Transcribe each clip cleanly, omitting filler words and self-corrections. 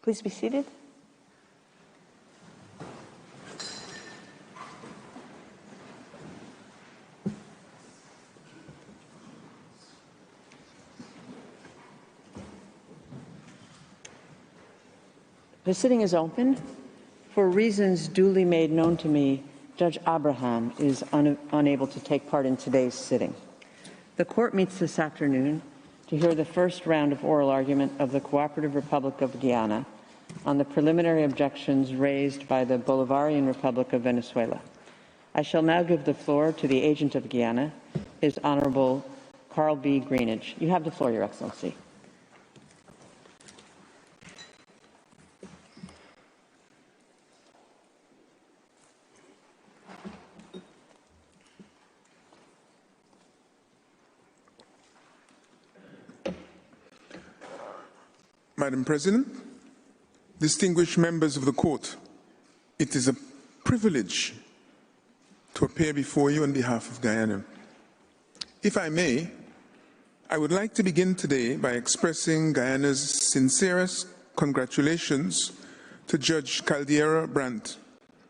Please be seated. The sitting is open. For reasons duly made known to me, Judge Abraham is unable to take part in today's sitting. The court meets this afternoon to hear the first round of oral argument of the Cooperative Republic of Guyana on the preliminary objections raised by the Bolivarian Republic of Venezuela. I shall now give the floor to the agent of Guyana, His Honorable Carl B. Greenidge. You have the floor, Your Excellency. Madam President, distinguished members of the court, it is a privilege to appear before you on behalf of Guyana. If I may, I would like to begin today by expressing Guyana's sincerest congratulations to Judge Caldera Brandt,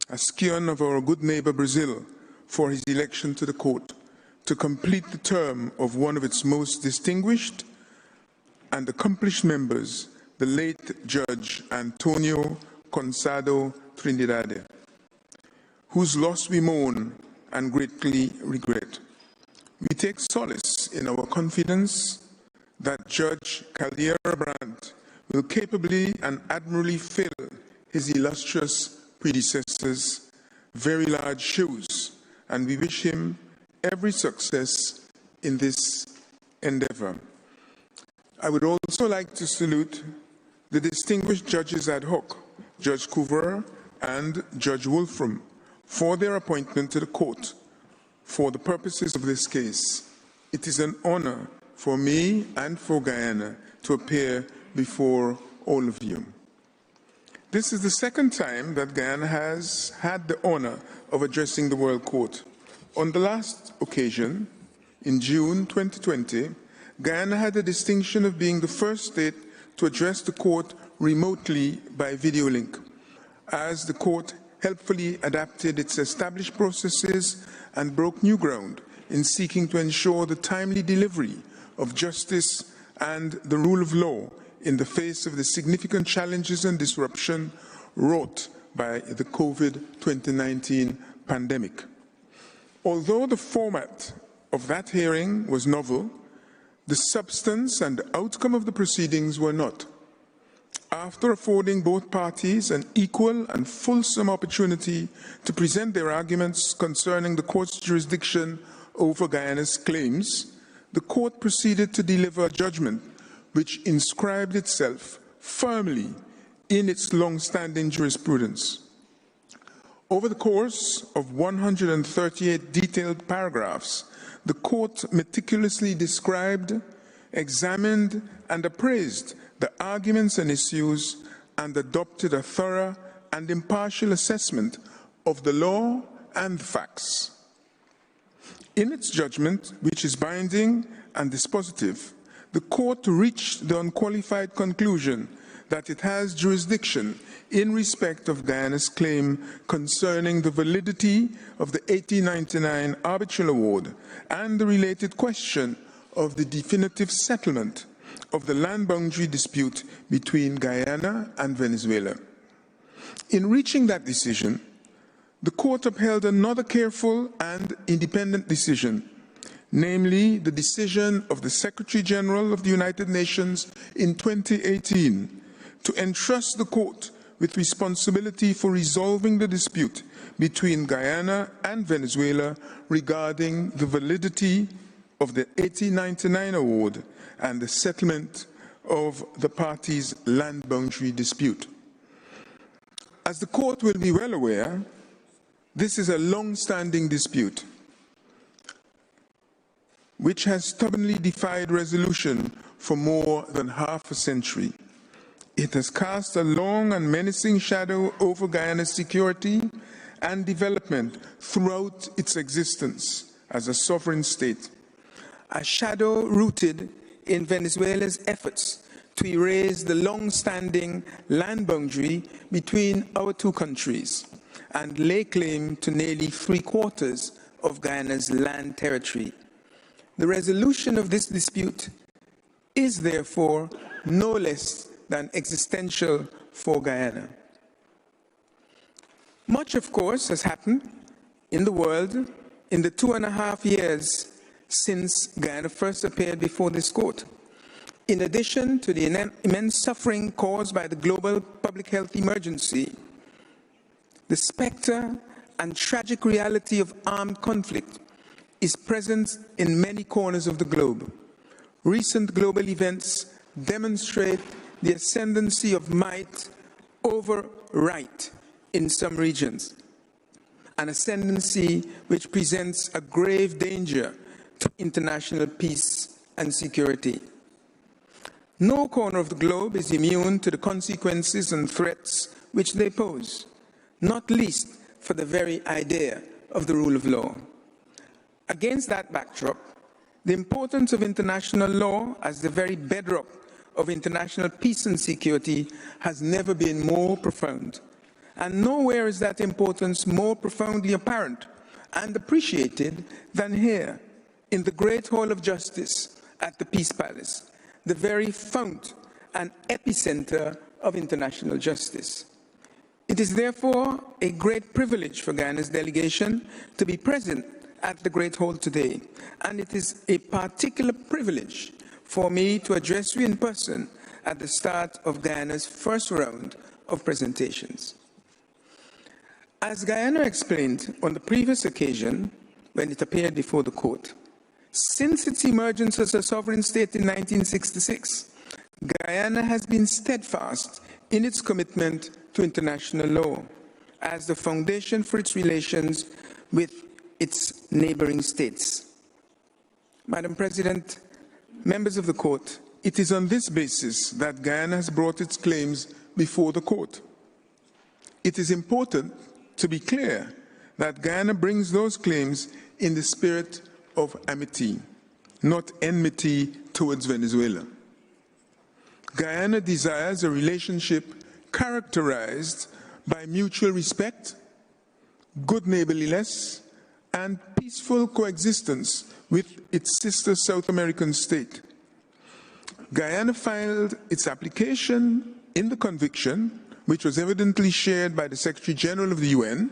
a scion of our good neighbor Brazil, for his election to the court to complete the term of one of its most distinguished and accomplished members, the late Judge Antonio Consado Trinidade, whose loss we mourn and greatly regret. We take solace in our confidence that Judge Caldera Brandt will capably and admirably fill his illustrious predecessor's very large shoes, and we wish him every success in this endeavor. I would also like to salute the distinguished judges ad hoc, Judge Couver and Judge Wolfram, for their appointment to the court for the purposes of this case. It is an honor for me and for Guyana to appear before all of you. This is the second time that Guyana has had the honor of addressing the World Court. On the last occasion, in June 2020, Guyana had the distinction of being the first state to address the court remotely by video link, as the court helpfully adapted its established processes and broke new ground in seeking to ensure the timely delivery of justice and the rule of law in the face of the significant challenges and disruption wrought by the COVID-19 pandemic. Although the format of that hearing was novel, the substance and the outcome of the proceedings were not. After affording both parties an equal and fulsome opportunity to present their arguments concerning the court's jurisdiction over Guyana's claims, the court proceeded to deliver a judgment which inscribed itself firmly in its long-standing jurisprudence. Over the course of 138 detailed paragraphs, the court meticulously described, examined, and appraised the arguments and issues and adopted a thorough and impartial assessment of the law and the facts. In its judgment, which is binding and dispositive, the court reached the unqualified conclusion that it has jurisdiction in respect of Guyana's claim concerning the validity of the 1899 Arbitral Award and the related question of the definitive settlement of the land boundary dispute between Guyana and Venezuela. In reaching that decision, the court upheld another careful and independent decision, namely the decision of the Secretary General of the United Nations in 2018 to entrust the court with responsibility for resolving the dispute between Guyana and Venezuela regarding the validity of the 1899 award and the settlement of the parties' land boundary dispute. As the court will be well aware, this is a long-standing dispute which has stubbornly defied resolution for more than half a century. It has cast a long and menacing shadow over Guyana's security and development throughout its existence as a sovereign state. A shadow rooted in Venezuela's efforts to erase the long-standing land boundary between our two countries and lay claim to nearly 3/4 of Guyana's land territory. The resolution of this dispute is therefore no less than existential for Guyana. Much, of course, has happened in the world in the 2.5 years since Guyana first appeared before this court. In addition to the immense suffering caused by the global public health emergency, the specter and tragic reality of armed conflict is present in many corners of the globe. Recent global events demonstrate the ascendancy of might over right in some regions, an ascendancy which presents a grave danger to international peace and security. No corner of the globe is immune to the consequences and threats which they pose, not least for the very idea of the rule of law. Against that backdrop, the importance of international law as the very bedrock of international peace and security has never been more profound. And nowhere is that importance more profoundly apparent and appreciated than here, in the Great Hall of Justice at the Peace Palace, the very fount and epicenter of international justice. It is therefore a great privilege for Guyana's delegation to be present at the Great Hall today, and it is a particular privilege for me to address you in person at the start of Guyana's first round of presentations. As Guyana explained on the previous occasion when it appeared before the court, since its emergence as a sovereign state in 1966, Guyana has been steadfast in its commitment to international law as the foundation for its relations with its neighboring states. Madam President, members of the court, it is on this basis that Guyana has brought its claims before the court. It is important to be clear that Guyana brings those claims in the spirit of amity, not enmity towards Venezuela. Guyana desires a relationship characterized by mutual respect, good neighborliness, and peaceful coexistence with its sister South American state. Guyana filed its application in the conviction, which was evidently shared by the Secretary General of the UN,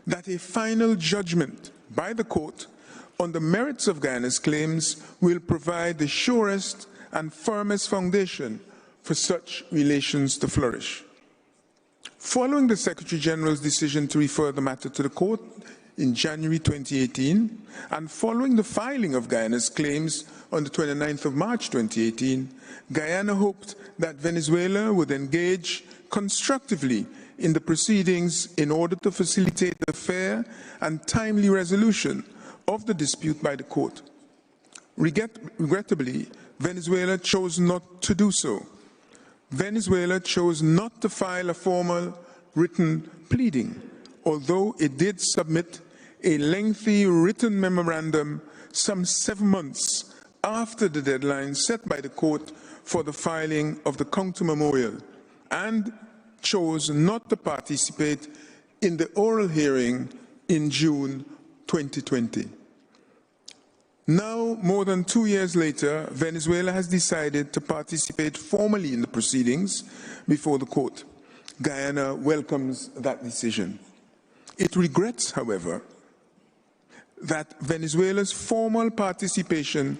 that a final judgment by the court on the merits of Guyana's claims will provide the surest and firmest foundation for such relations to flourish. Following the Secretary General's decision to refer the matter to the court in January 2018, and following the filing of Guyana's claims on the 29th of March 2018, Guyana hoped that Venezuela would engage constructively in the proceedings in order to facilitate the fair and timely resolution of the dispute by the court. Regrettably, Venezuela chose not to do so. Venezuela chose not to file a formal written pleading, although it did submit a lengthy written memorandum some 7 months after the deadline set by the court for the filing of the counter memorial, and chose not to participate in the oral hearing in June 2020. Now, more than 2 years later, Venezuela has decided to participate formally in the proceedings before the court. Guyana welcomes that decision. It regrets, however, that Venezuela's formal participation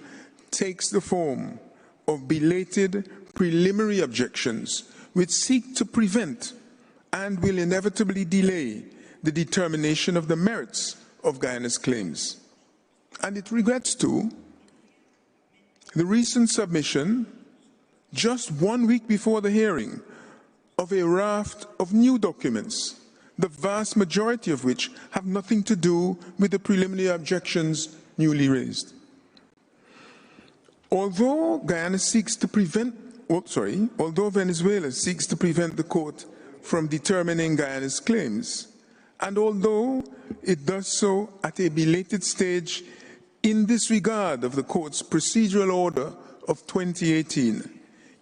takes the form of belated preliminary objections which seek to prevent and will inevitably delay the determination of the merits of Guyana's claims. And it regrets, too, the recent submission, just 1 week before the hearing, of a raft of new documents, the vast majority of which have nothing to do with the preliminary objections newly raised. Although Venezuela seeks to prevent the court from determining Guyana's claims, and although it does so at a belated stage in disregard of the court's procedural order of 2018,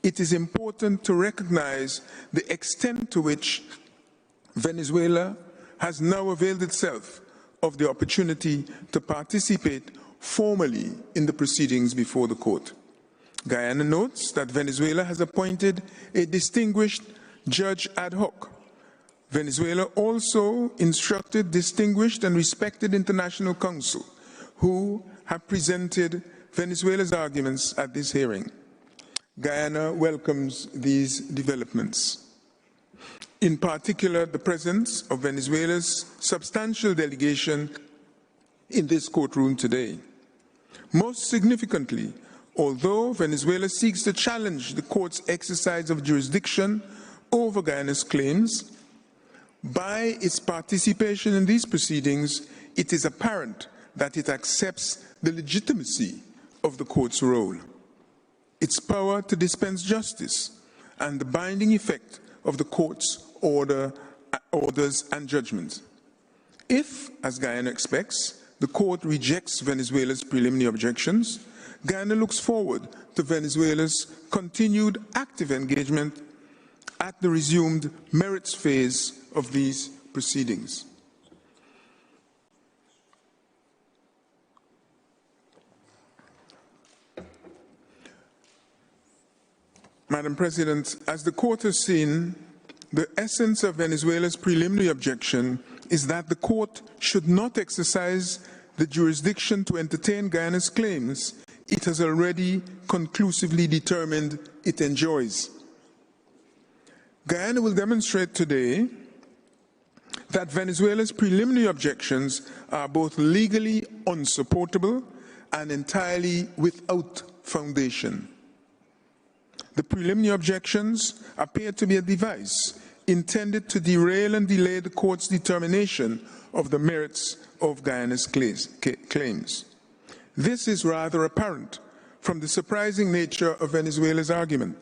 it is important to recognize the extent to which Venezuela has now availed itself of the opportunity to participate formally in the proceedings before the court. Guyana notes that Venezuela has appointed a distinguished judge ad hoc. Venezuela also instructed distinguished and respected international counsel who have presented Venezuela's arguments at this hearing. Guyana welcomes these developments. In particular, the presence of Venezuela's substantial delegation in this courtroom today. Most significantly, although Venezuela seeks to challenge the court's exercise of jurisdiction over Guyana's claims, by its participation in these proceedings, it is apparent that it accepts the legitimacy of the court's role, its power to dispense justice, and the binding effect of the court's orders and judgments. If, as Guyana expects, the court rejects Venezuela's preliminary objections, Guyana looks forward to Venezuela's continued active engagement at the resumed merits phase of these proceedings. Madam President, as the court has seen, the essence of Venezuela's preliminary objection is that the court should not exercise the jurisdiction to entertain Guyana's claims it has already conclusively determined it enjoys. Guyana will demonstrate today that Venezuela's preliminary objections are both legally unsupportable and entirely without foundation. The preliminary objections appear to be a device intended to derail and delay the court's determination of the merits of Guyana's claims. This is rather apparent from the surprising nature of Venezuela's argument.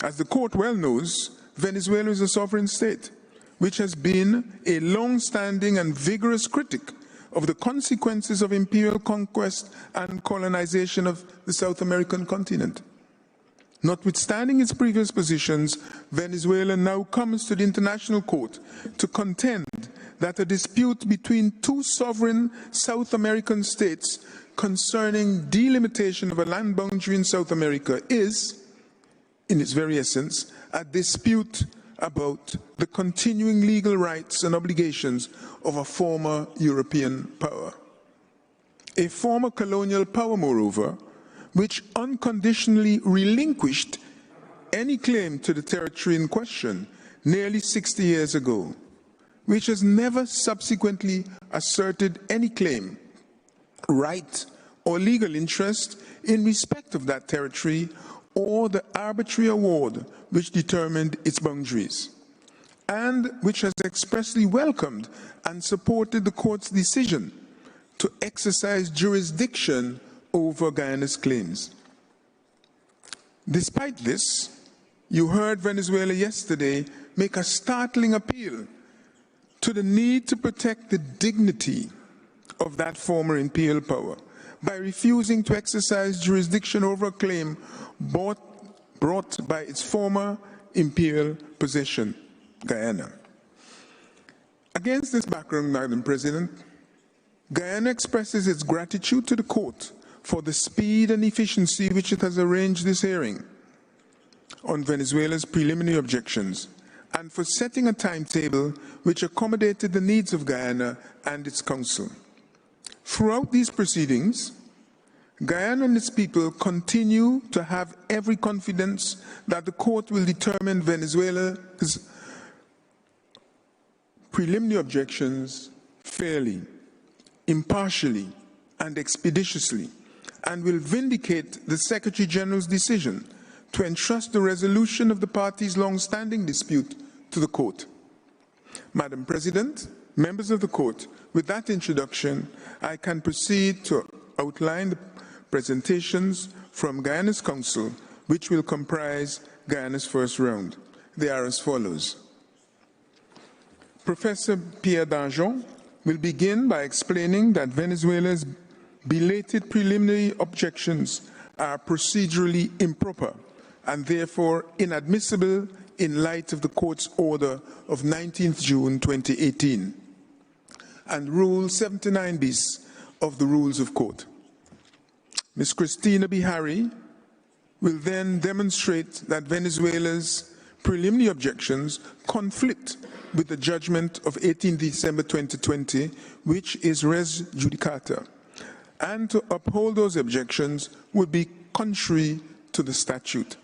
As the court well knows, Venezuela is a sovereign state, which has been a long-standing and vigorous critic of the consequences of imperial conquest and colonization of the South American continent. Notwithstanding its previous positions, Venezuela now comes to the International Court to contend that a dispute between two sovereign South American states concerning delimitation of a land boundary in South America is, in its very essence, a dispute about the continuing legal rights and obligations of a former European power. A former colonial power, moreover, which unconditionally relinquished any claim to the territory in question nearly 60 years ago, which has never subsequently asserted any claim, right, or legal interest in respect of that territory or the Arbitral Award which determined its boundaries, and which has expressly welcomed and supported the court's decision to exercise jurisdiction over Guyana's claims. Despite this, you heard Venezuela yesterday make a startling appeal to the need to protect the dignity of that former imperial power by refusing to exercise jurisdiction over a claim brought by its former imperial possession, Guyana. Against this background, Madam President, Guyana expresses its gratitude to the court for the speed and efficiency which it has arranged this hearing on Venezuela's preliminary objections, and for setting a timetable which accommodated the needs of Guyana and its counsel. Throughout these proceedings, Guyana and its people continue to have every confidence that the court will determine Venezuela's preliminary objections fairly, impartially, and expeditiously, and will vindicate the Secretary General's decision to entrust the resolution of the parties' long-standing dispute to the court. Madam President, members of the court, with that introduction, I can proceed to outline the presentations from Guyana's counsel, which will comprise Guyana's first round. They are as follows. Professor Pierre Danjon will begin by explaining that Venezuela's belated preliminary objections are procedurally improper and therefore inadmissible in light of the Court's order of 19th June 2018 and Rule 79 bis of the Rules of Court. Ms. Christina Bihari will then demonstrate that Venezuela's preliminary objections conflict with the judgment of 18 December 2020, which is res judicata, and to uphold those objections would be contrary to the statute.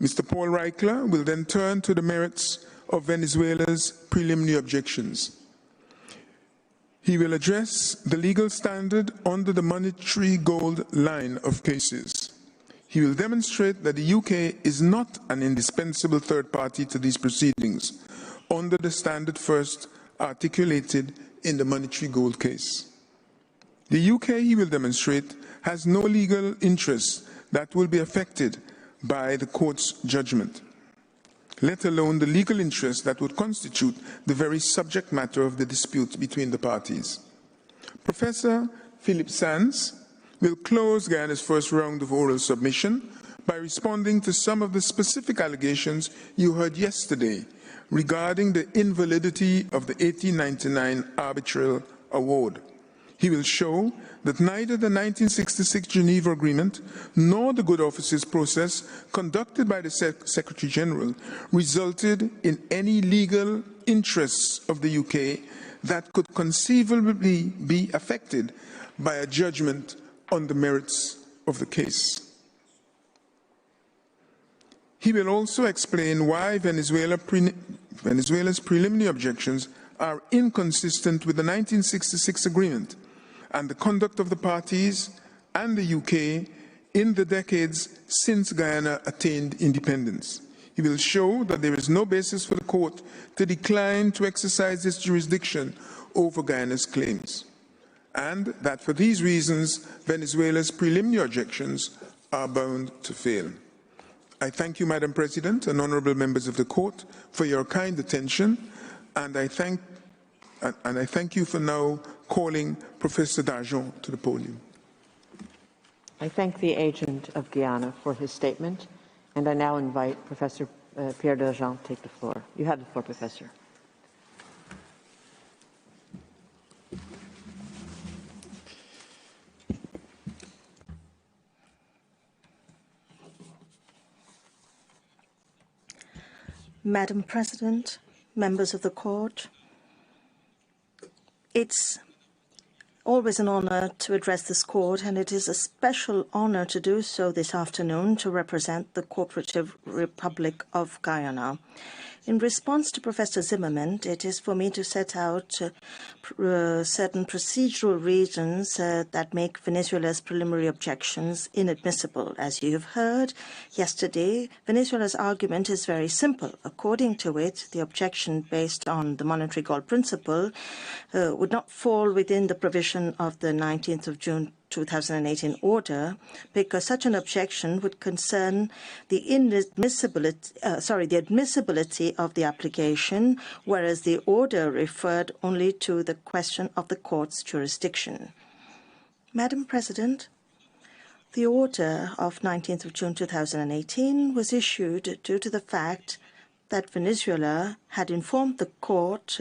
Mr. Paul Reichler will then turn to the merits of Venezuela's preliminary objections. He will address the legal standard under the monetary gold line of cases. He will demonstrate that the UK is not an indispensable third party to these proceedings under the standard first articulated in the monetary gold case. The UK, he will demonstrate, has no legal interest that will be affected by the Court's judgment, let alone the legal interest that would constitute the very subject matter of the dispute between the parties. Professor Philip Sands will close Guyana's first round of oral submission by responding to some of the specific allegations you heard yesterday regarding the invalidity of the 1899 Arbitral Award. He will show that neither the 1966 Geneva Agreement nor the good offices process conducted by the Secretary General resulted in any legal interests of the UK that could conceivably be affected by a judgment on the merits of the case. He will also explain why Venezuela's preliminary objections are inconsistent with the 1966 agreement and the conduct of the parties and the UK in the decades since Guyana attained independence. He will show that there is no basis for the Court to decline to exercise its jurisdiction over Guyana's claims, and that for these reasons, Venezuela's preliminary objections are bound to fail. I thank you, Madam President and honourable members of the Court, for your kind attention, and I thank you for now calling Professor Donoghue to the podium. I thank the agent of Guyana for his statement, and I now invite Professor Pierre Donoghue to take the floor. You have the floor, Professor. Madam President, members of the Court, it's always an honor to address this Court, and it is a special honor to do so this afternoon to represent the Cooperative Republic of Guyana. In response to Professor Zimmerman, it is for me to set out certain procedural reasons that make Venezuela's preliminary objections inadmissible. As you have heard yesterday, Venezuela's argument is very simple. According to it, the objection based on the monetary gold principle would not fall within the provision of the 19th of June 2018 order, because such an objection would concern the admissibility of the application, whereas the order referred only to the question of the Court's jurisdiction. Madam President, the order of 19th of June 2018 was issued due to the fact that Venezuela had informed the Court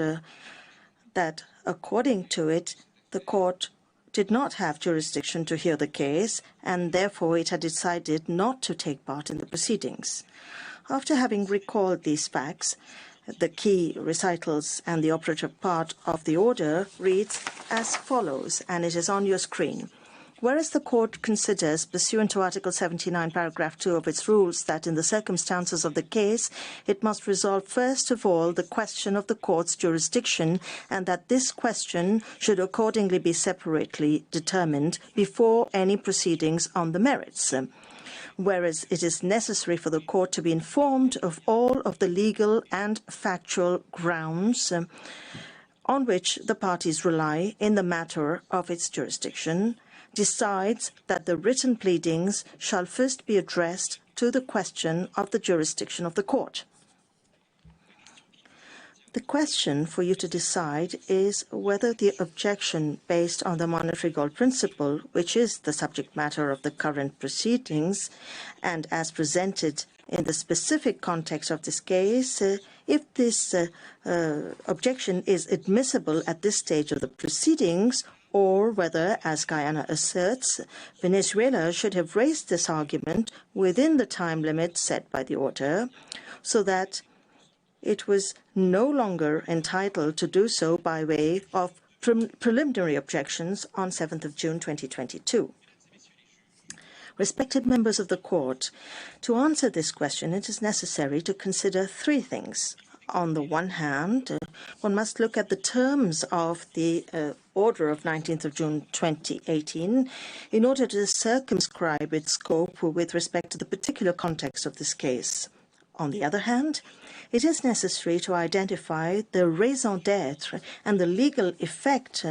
that, according to it, the Court did not have jurisdiction to hear the case, and therefore it had decided not to take part in the proceedings. After having recalled these facts, the key recitals and the operative part of the order reads as follows, and it is on your screen. Whereas the Court considers, pursuant to Article 79, paragraph 2 of its rules, that in the circumstances of the case, it must resolve first of all the question of the Court's jurisdiction, and that this question should accordingly be separately determined before any proceedings on the merits. Whereas it is necessary for the Court to be informed of all of the legal and factual grounds on which the parties rely in the matter of its jurisdiction, decides that the written pleadings shall first be addressed to the question of the jurisdiction of the Court. The question for you to decide is whether the objection based on the monetary gold principle, which is the subject matter of the current proceedings, and as presented in the specific context of this case, if this objection is admissible at this stage of the proceedings, or whether, as Guyana asserts, Venezuela should have raised this argument within the time limit set by the order, so that it was no longer entitled to do so by way of preliminary objections on 7th of June 2022. Respected members of the Court, to answer this question, it is necessary to consider three things. On the one hand, one must look at the terms of the order of 19th of June 2018 in order to circumscribe its scope with respect to the particular context of this case. On the other hand, it is necessary to identify the raison d'être and the legal effect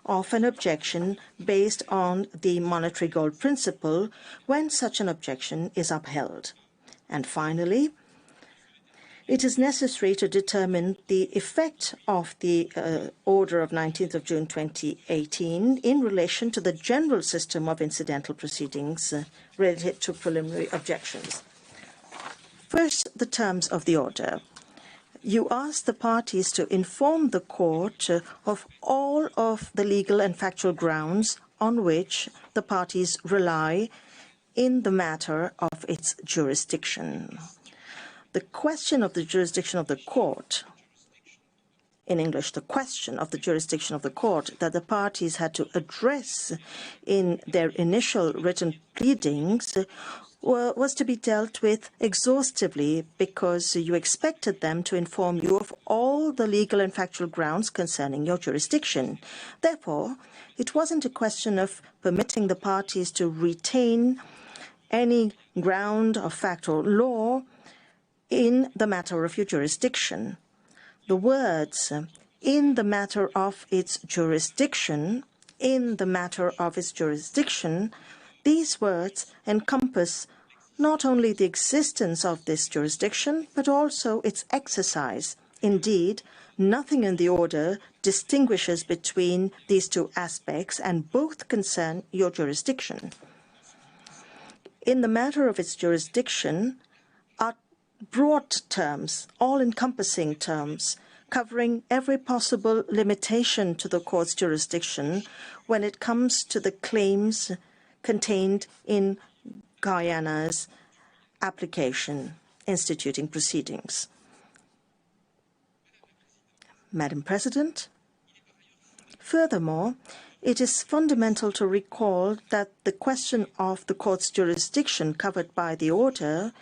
of an objection based on the monetary gold principle when such an objection is upheld. And finally, it is necessary to determine the effect of the order of 19th of June 2018 in relation to the general system of incidental proceedings related to preliminary objections. First, the terms of the order. You ask the parties to inform the Court of all of the legal and factual grounds on which the parties rely in the matter of its jurisdiction. The question of the jurisdiction of the Court, in English, the question of the jurisdiction of the Court that the parties had to address in their initial written pleadings was to be dealt with exhaustively because you expected them to inform you of all the legal and factual grounds concerning your jurisdiction. Therefore, it wasn't a question of permitting the parties to retain any ground of fact or law in the matter of your jurisdiction. The words, in the matter of its jurisdiction, in the matter of its jurisdiction, these words encompass not only the existence of this jurisdiction, but also its exercise. Indeed, nothing in the order distinguishes between these two aspects, and both concern your jurisdiction. In the matter of its jurisdiction are broad terms, all-encompassing terms, covering every possible limitation to the Court's jurisdiction when it comes to the claims contained in Guyana's application instituting proceedings. Madam President, furthermore, it is fundamental to recall that the question of the Court's jurisdiction covered by the order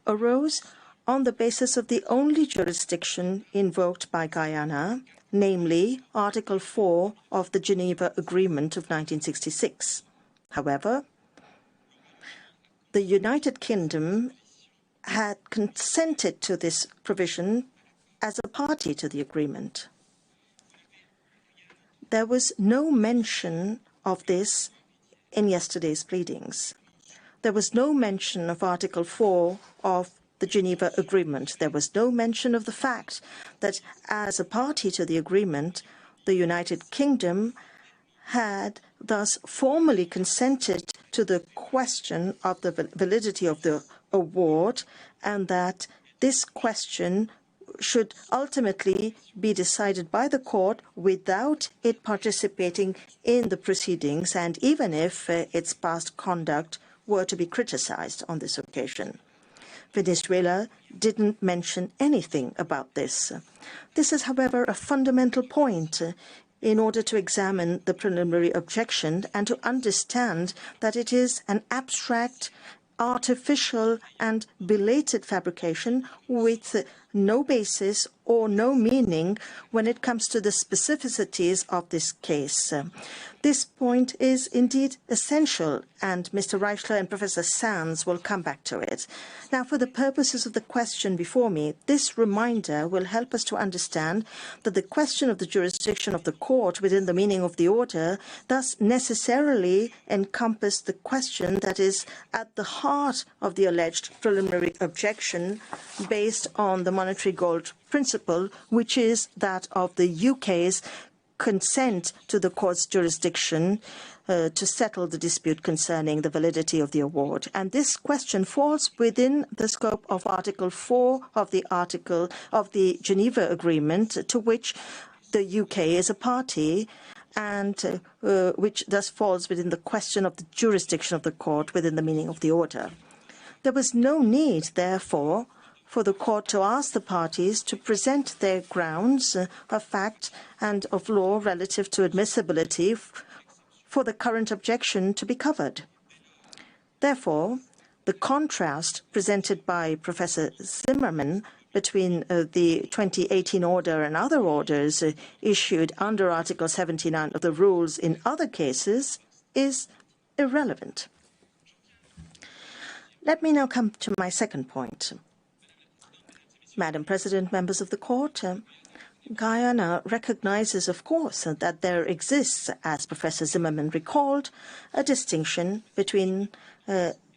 arose on the basis of the only jurisdiction invoked by Guyana, namely Article 4 of the Geneva Agreement of 1966. However, the United Kingdom had consented to this provision as a party to the agreement. There was no mention of this in yesterday's pleadings. There was no mention of Article 4 of the Geneva Agreement. There was no mention of the fact that as a party to the agreement, the United Kingdom had thus formally consented to the question of the validity of the award, and that this question should ultimately be decided by the Court without it participating in the proceedings, and even if its past conduct were to be criticized on this occasion. Venezuela didn't mention anything about this. This is, however, a fundamental point in order to examine the preliminary objection and to understand that it is an abstract, artificial and belated fabrication with no basis or no meaning when it comes to the specificities of this case. This point is indeed essential, and Mr. Reichler and Professor Sands will come back to it. Now, for the purposes of the question before me, this reminder will help us to understand that the question of the jurisdiction of the Court within the meaning of the order thus necessarily encompassed the question that is at the heart of the alleged preliminary objection based on the monetary gold principle, which is that of the UK's consent to the court's jurisdiction to settle the dispute concerning the validity of the award. And this question falls within the scope of Article 4 of the Geneva Agreement, to which the UK is a party, and which thus falls within the question of the jurisdiction of the court within the meaning of the order. There was no need, therefore, for the court to ask the parties to present their grounds of fact and of law relative to admissibility for the current objection to be covered. Therefore, the contrast presented by Professor Zimmerman between the 2018 order and other orders issued under Article 79 of the rules in other cases is irrelevant. Let me now come to my second point. Madam President, members of the court, Guyana recognizes, of course, that there exists, as Professor Zimmerman recalled, a distinction between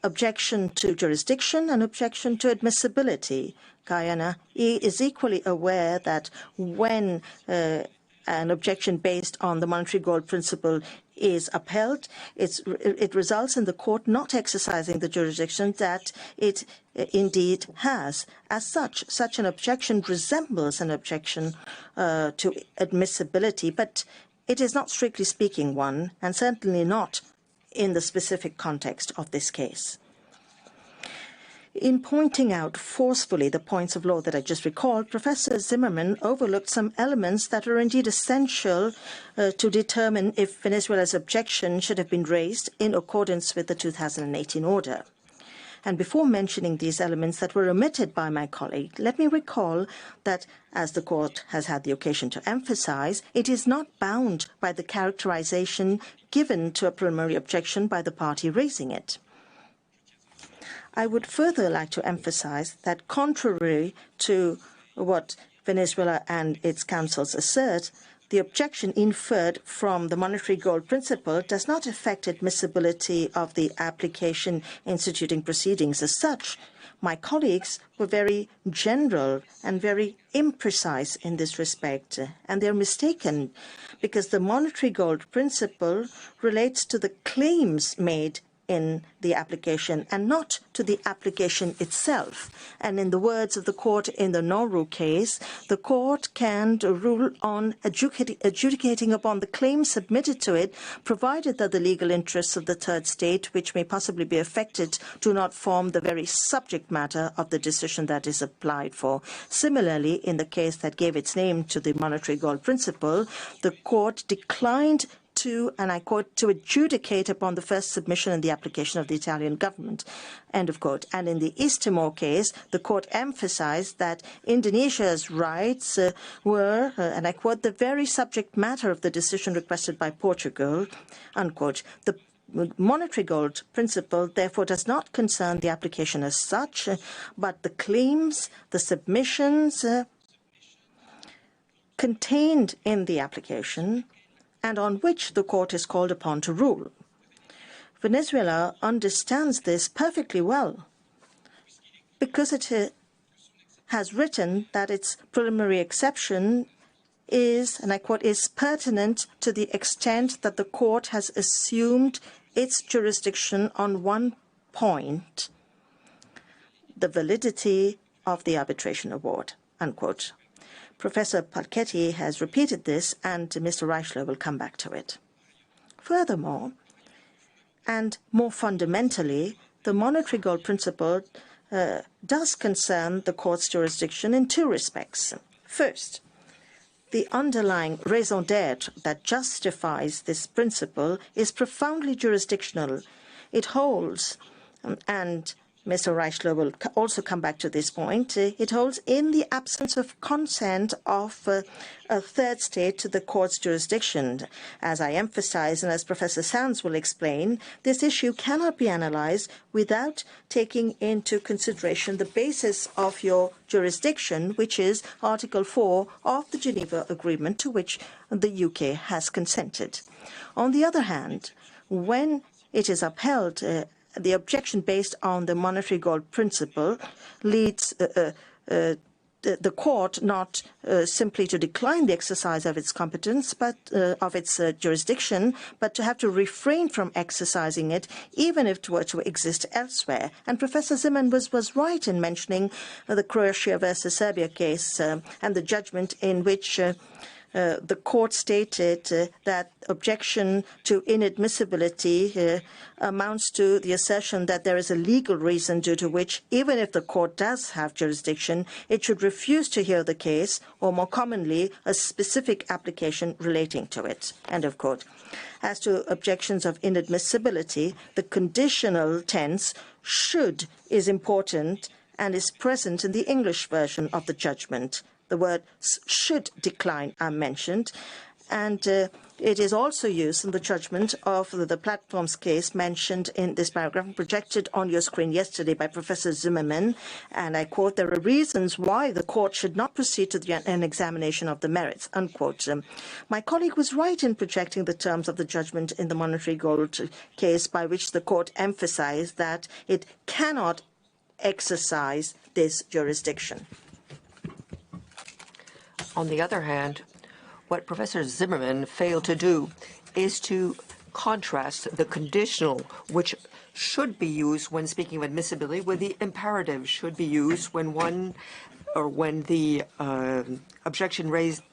objection to jurisdiction and objection to admissibility. Guyana is equally aware that when an objection based on the monetary gold principle is upheld, it results in the court not exercising the jurisdiction that it indeed has. As such an objection resembles an objection to admissibility, but it is not strictly speaking one, and certainly not in the specific context of this case. In pointing out forcefully the points of law that I just recalled, Professor Zimmerman overlooked some elements that are indeed essential to determine if Venezuela's objection should have been raised in accordance with the 2018 order. And before mentioning these elements that were omitted by my colleague, let me recall that, as the court has had the occasion to emphasize, it is not bound by the characterization given to a preliminary objection by the party raising it. I would further like to emphasize that, contrary to what Venezuela and its counsels assert, the objection inferred from the monetary gold principle does not affect admissibility of the application instituting proceedings as such. My colleagues were very general and very imprecise in this respect, and they're mistaken, because the monetary gold principle relates to the claims made in the application and not to the application itself. And in the words of the court in the Nauru case, the court can rule on adjudicating upon the claims submitted to it, provided that the legal interests of the third state, which may possibly be affected, do not form the very subject matter of the decision that is applied for. Similarly, in the case that gave its name to the monetary gold principle, the court declined to, and I quote, to adjudicate upon the first submission and the application of the Italian government, end of quote. And in the East Timor case, the court emphasized that Indonesia's rights were, and I quote, the very subject matter of the decision requested by Portugal, unquote. The monetary gold principle, therefore, does not concern the application as such, but the claims, the submissions contained in the application, and on which the court is called upon to rule. Venezuela understands this perfectly well, because it has written that its preliminary exception is, and I quote, is pertinent to the extent that the court has assumed its jurisdiction on one point, the validity of the arbitration award, unquote. Professor Palchetti has repeated this, and Mr. Reichler will come back to it. Furthermore, and more fundamentally, the monetary gold principle does concern the court's jurisdiction in two respects. First, the underlying raison d'etre that justifies this principle is profoundly jurisdictional. It holds, and Mr. Reichler will also come back to this point, it holds in the absence of consent of a third state to the court's jurisdiction. As I emphasize, and as Professor Sands will explain, this issue cannot be analyzed without taking into consideration the basis of your jurisdiction, which is Article 4 of the Geneva Agreement, to which the UK has consented. On the other hand, when it is upheld, the objection based on the monetary gold principle leads to the court not simply to decline the exercise of its competence, but of its jurisdiction, but to have to refrain from exercising it, even if it were to exist elsewhere. And Professor Zimmerman was right in mentioning the Croatia versus Serbia case and the judgment in which the court stated that objection to inadmissibility amounts to the assertion that there is a legal reason due to which, even if the court does have jurisdiction, it should refuse to hear the case, or more commonly, a specific application relating to it. End of quote. As to objections of inadmissibility, the conditional tense should is important and is present in the English version of the judgment. The words should decline are mentioned, and it is also used in the judgment of the platforms case mentioned in this paragraph, projected on your screen yesterday by Professor Zimmerman. And I quote, "There are reasons why the court should not proceed to an examination of the merits," unquote. My colleague was right in projecting the terms of the judgment in the monetary gold case, by which the court emphasized that it cannot exercise this jurisdiction. On the other hand, what Professor Zimmerman failed to do is to contrast the conditional, which should be used when speaking of admissibility, with the imperative should be used when the objection raised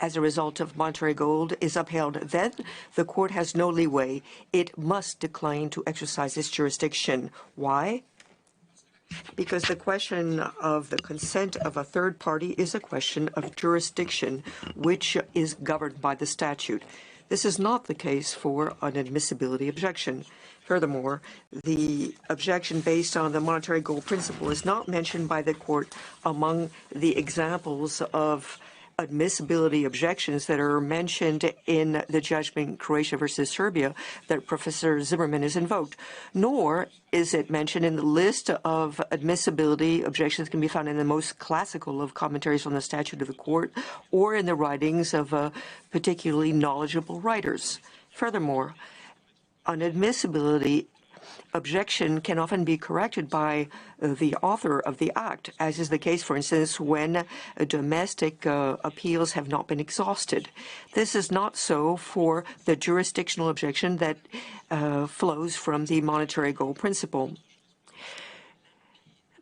as a result of monetary gold is upheld. Then the court has no leeway. It must decline to exercise its jurisdiction. Why? Because the question of the consent of a third party is a question of jurisdiction, which is governed by the statute. This is not the case for an admissibility objection. Furthermore, the objection based on the monetary gold principle is not mentioned by the court among the examples of admissibility objections that are mentioned in the judgment Croatia versus Serbia that Professor Zimmerman has invoked, nor is it mentioned in the list of admissibility objections that can be found in the most classical of commentaries on the statute of the court or in the writings of particularly knowledgeable writers. Furthermore, an admissibility objection can often be corrected by the author of the act, as is the case, for instance, when domestic appeals have not been exhausted. This is not so for the jurisdictional objection that flows from the monetary gold principle.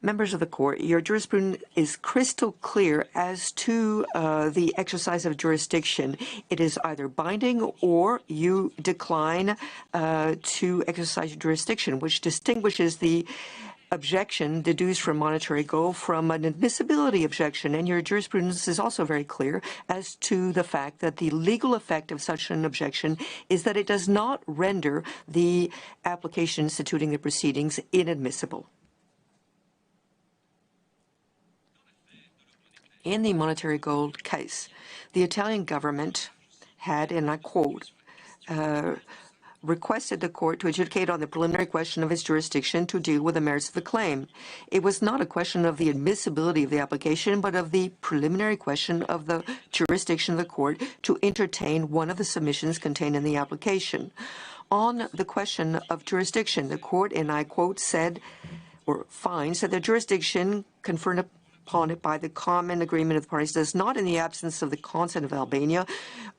Members of the court, your jurisprudence is crystal clear as to the exercise of jurisdiction. It is either binding or you decline to exercise jurisdiction, which distinguishes the objection deduced from monetary gold from an admissibility objection. And your jurisprudence is also very clear as to the fact that the legal effect of such an objection is that it does not render the application instituting the proceedings inadmissible. In the monetary gold case, the Italian government had, and I quote, requested the court to adjudicate on the preliminary question of its jurisdiction to deal with the merits of the claim. It was not a question of the admissibility of the application, but of the preliminary question of the jurisdiction of the court to entertain one of the submissions contained in the application. On the question of jurisdiction, the court, and I quote, said, or finds that the jurisdiction conferred upon it by the common agreement of the parties does not, in the absence of the consent of Albania,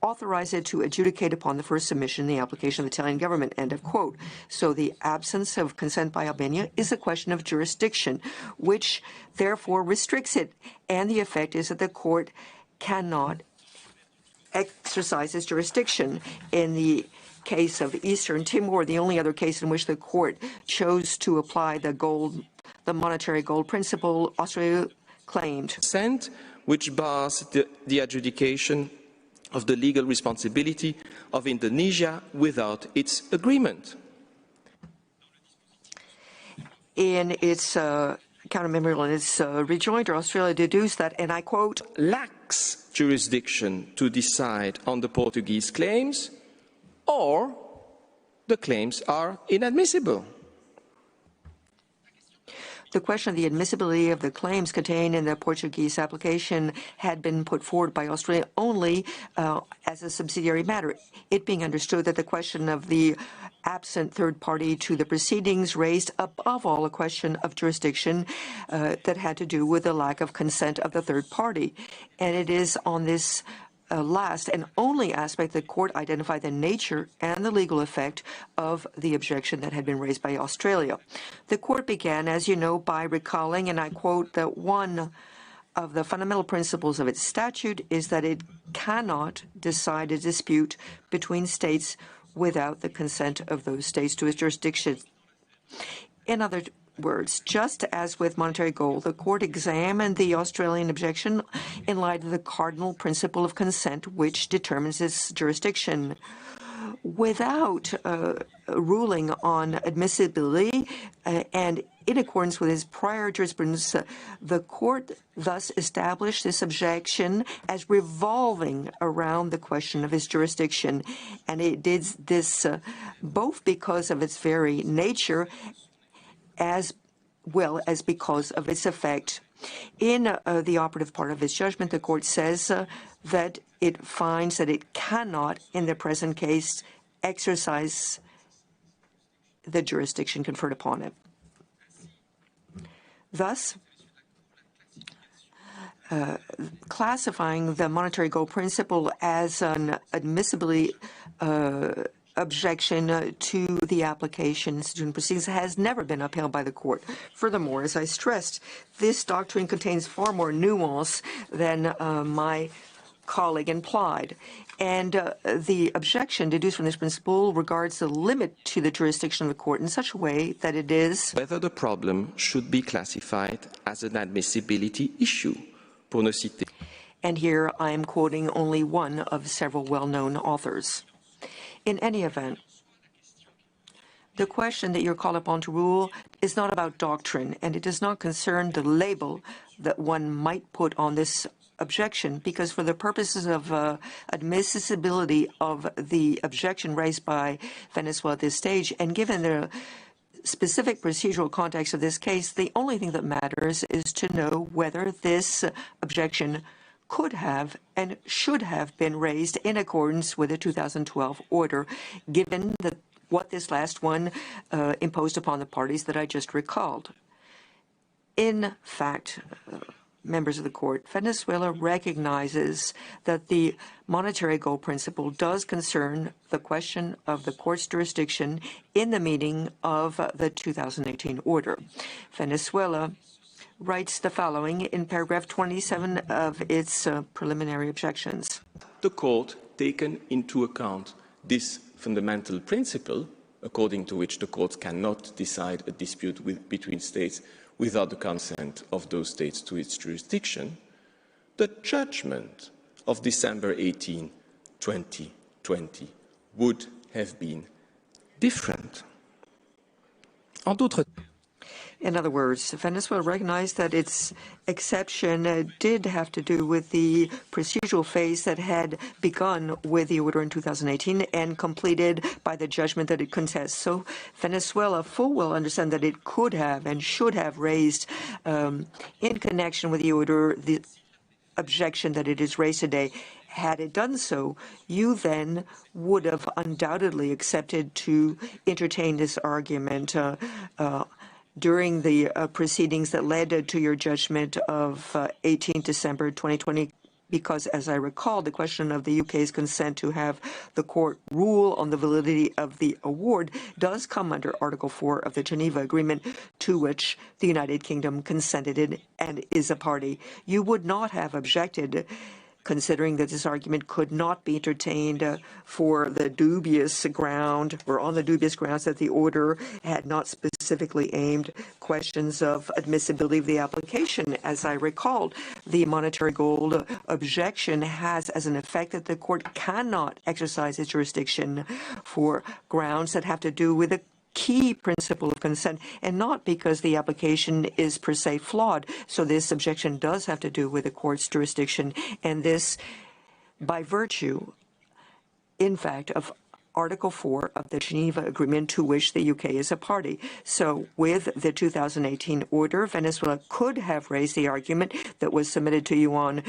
authorize it to adjudicate upon the first submission in the application of the Italian government, end of quote. So the absence of consent by Albania is a question of jurisdiction, which therefore restricts it. And the effect is that the court cannot exercise its jurisdiction. In the case of Eastern Timor, the only other case in which the court chose to apply the monetary gold principle, Australia claimed consent, which bars the adjudication of the legal responsibility of Indonesia without its agreement. In its counter-memorial, in its rejoinder, Australia deduced that, and I quote, lacks jurisdiction to decide on the Portuguese claims, or the claims are inadmissible. The question of the admissibility of the claims contained in the Portuguese application had been put forward by Australia only as a subsidiary matter, it being understood that the question of the absent third party to the proceedings raised above all a question of jurisdiction that had to do with the lack of consent of the third party. And it is on this last and only aspect the court identified the nature and the legal effect of the objection that had been raised by Australia. The court began, as you know, by recalling, and I quote, that one of the fundamental principles of its statute is that it cannot decide a dispute between states without the consent of those states to its jurisdiction. In other words, just as with monetary gold, the court examined the Australian objection in light of the cardinal principle of consent, which determines its jurisdiction. Without ruling on admissibility and in accordance with his prior jurisprudence, the court thus established this objection as revolving around the question of his jurisdiction. And it did this both because of its very nature as well as because of its effect. In the operative part of its judgment, the court says that it finds that it cannot, in the present case, exercise the jurisdiction conferred upon it. Thus, classifying the monetary gold principle as an admissibility objection to the applications during proceedings has never been upheld by the court. Furthermore, as I stressed, this doctrine contains far more nuance than my colleague implied. And the objection deduced from this principle regards the limit to the jurisdiction of the court in such a way that it is whether the problem should be classified as an admissibility issue, pour ne citer. And here I am quoting only one of several well-known authors. In any event, the question that you're called upon to rule is not about doctrine, and it does not concern the label that one might put on this objection, because for the purposes of admissibility of the objection raised by Venezuela at this stage, and given the specific procedural context of this case, the only thing that matters is to know whether this objection could have and should have been raised in accordance with the 2012 order, given what this last one imposed upon the parties that I just recalled. In fact, members of the court, Venezuela recognizes that the monetary gold principle does concern the question of the court's jurisdiction in the meaning of the 2018 order. Venezuela writes the following in paragraph 27 of its preliminary objections. The court taken into account this fundamental principle, according to which the court cannot decide a dispute between states without the consent of those states to its jurisdiction, the judgment of December 18, 2020 would have been different. In other words, Venezuela recognized that its exception did have to do with the procedural phase that had begun with the order in 2018 and completed by the judgment that it contests. So Venezuela full well understand that it could have and should have raised in connection with the order the objection that it is raised today. Had it done so, you then would have undoubtedly accepted to entertain this argument during the proceedings that led to your judgment of 18 December 2020, because, as I recall, the question of the UK's consent to have the court rule on the validity of the award does come under Article 4 of the Geneva Agreement, to which the United Kingdom consented and is a party. You would not have objected, considering that this argument could not be entertained for the dubious ground, or on the dubious grounds that the order had not specifically aimed questions of admissibility of the application. As I recalled, the monetary gold objection has as an effect that the court cannot exercise its jurisdiction for grounds that have to do with the key principle of consent, and not because the application is per se flawed. So this objection does have to do with the court's jurisdiction, and this by virtue, in fact, of Article 4 of the Geneva Agreement to which the UK is a party. So with the 2018 order, Venezuela could have raised the argument that was submitted to you on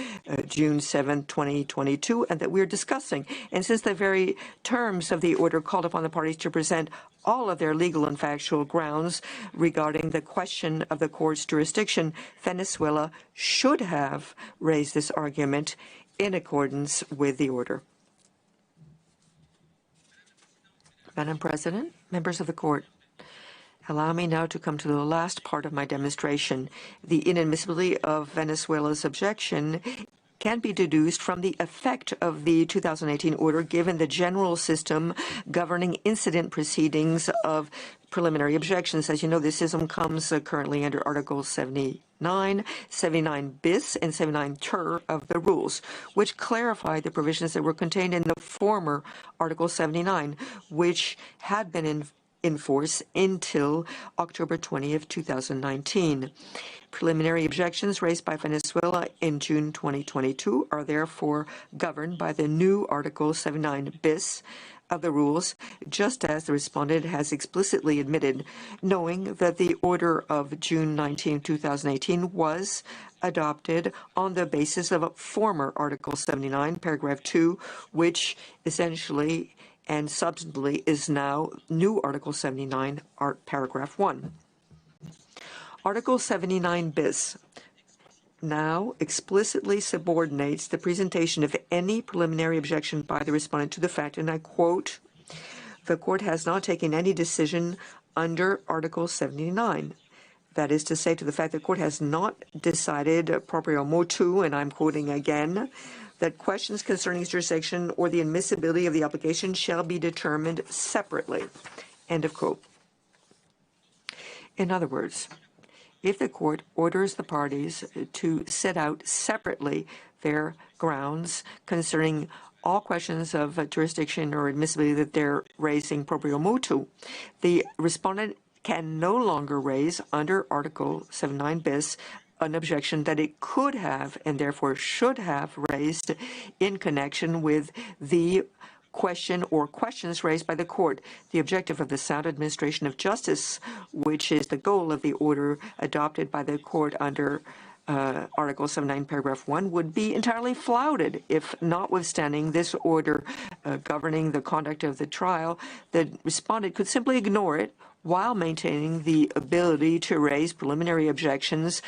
June 7, 2022, and that we're discussing. And since the very terms of the order called upon the parties to present all of their legal and factual grounds regarding the question of the court's jurisdiction, Venezuela should have raised this argument in accordance with the order. Madam President, members of the court, allow me now to come to the last part of my demonstration. The inadmissibility of Venezuela's objection can be deduced from the effect of the 2018 order given the general system governing incident proceedings of preliminary objections. As you know, this system comes currently under Article 79, 79 bis, and 79 ter of the rules, which clarify the provisions that were contained in the former Article 79, which had been in force until October 20th, 2019. Preliminary objections raised by Venezuela in June 2022 are therefore governed by the new Article 79 bis of the rules, just as the respondent has explicitly admitted, knowing that the order of June 19, 2018 was adopted on the basis of a former Article 79, paragraph 2, which essentially and substantively is now new Article 79, paragraph 1. Article 79 bis now explicitly subordinates the presentation of any preliminary objection by the respondent to the fact, and I quote, "The court has not taken any decision under Article 79." That is to say, to the fact the court has not decided proprio motu, and I'm quoting again, that questions concerning jurisdiction or the admissibility of the application shall be determined separately. End of quote. In other words, if the court orders the parties to set out separately their grounds concerning all questions of jurisdiction or admissibility that they're raising proprio motu, the respondent can no longer raise under Article 79 bis an objection that it could have and therefore should have raised in connection with the question or questions raised by the court. The objective of the sound administration of justice, which is the goal of the order adopted by the court under Article 79, paragraph 1, would be entirely flouted if, notwithstanding this order governing the conduct of the trial, the respondent could simply ignore it while maintaining the ability to raise preliminary objections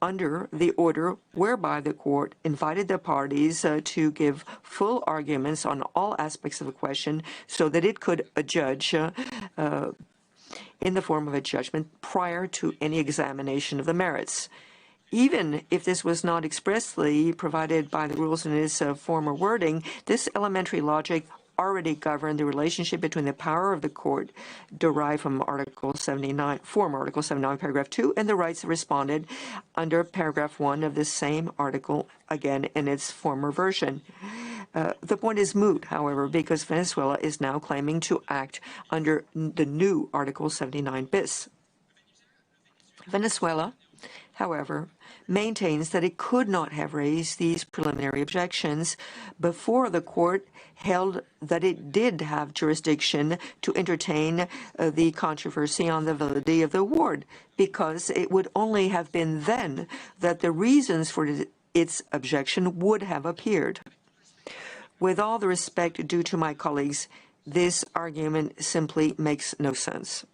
under the order whereby the court invited the parties to give full arguments on all aspects of the question so that it could adjudge in the form of a judgment prior to any examination of the merits. Even if this was not expressly provided by the rules in its former wording, this elementary logic already governed the relationship between the power of the court derived from Article 79, former Article 79, paragraph 2, and the rights of respondent under paragraph 1 of the same article, again in its former version. The point is moot, however, because Venezuela is now claiming to act under the new Article 79 bis. Venezuela, however, maintains that it could not have raised these preliminary objections before the court held that it did have jurisdiction to entertain the controversy on the validity of the award, because it would only have been then that the reasons for its objection would have appeared. With all the respect due to my colleagues, this argument simply makes no sense.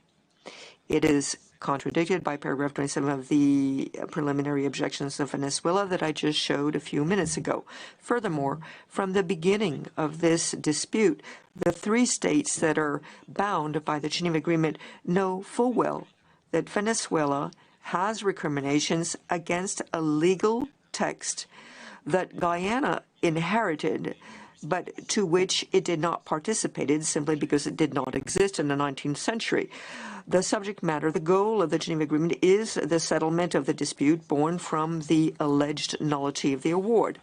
It is contradicted by paragraph 27 of the preliminary objections of Venezuela that I just showed a few minutes ago. Furthermore, from the beginning of this dispute, the three states that are bound by the Geneva Agreement know full well that Venezuela has recriminations against a legal text that Guyana inherited, but to which it did not participate simply because it did not exist in the 19th century. The subject matter, the goal of the Geneva Agreement, is the settlement of the dispute born from the alleged nullity of the award.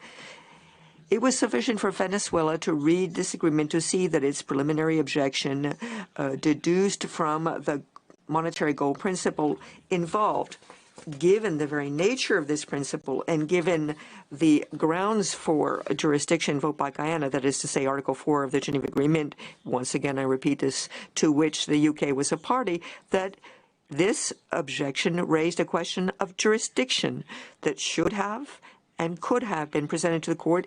It was sufficient for Venezuela to read this agreement to see that its preliminary objection, deduced from the monetary goal principle, involved given the very nature of this principle and given the grounds for a jurisdiction invoked by Guyana, that is to say Article 4 of the Geneva Agreement, once again I repeat this, to which the UK was a party, that this objection raised a question of jurisdiction that should have and could have been presented to the court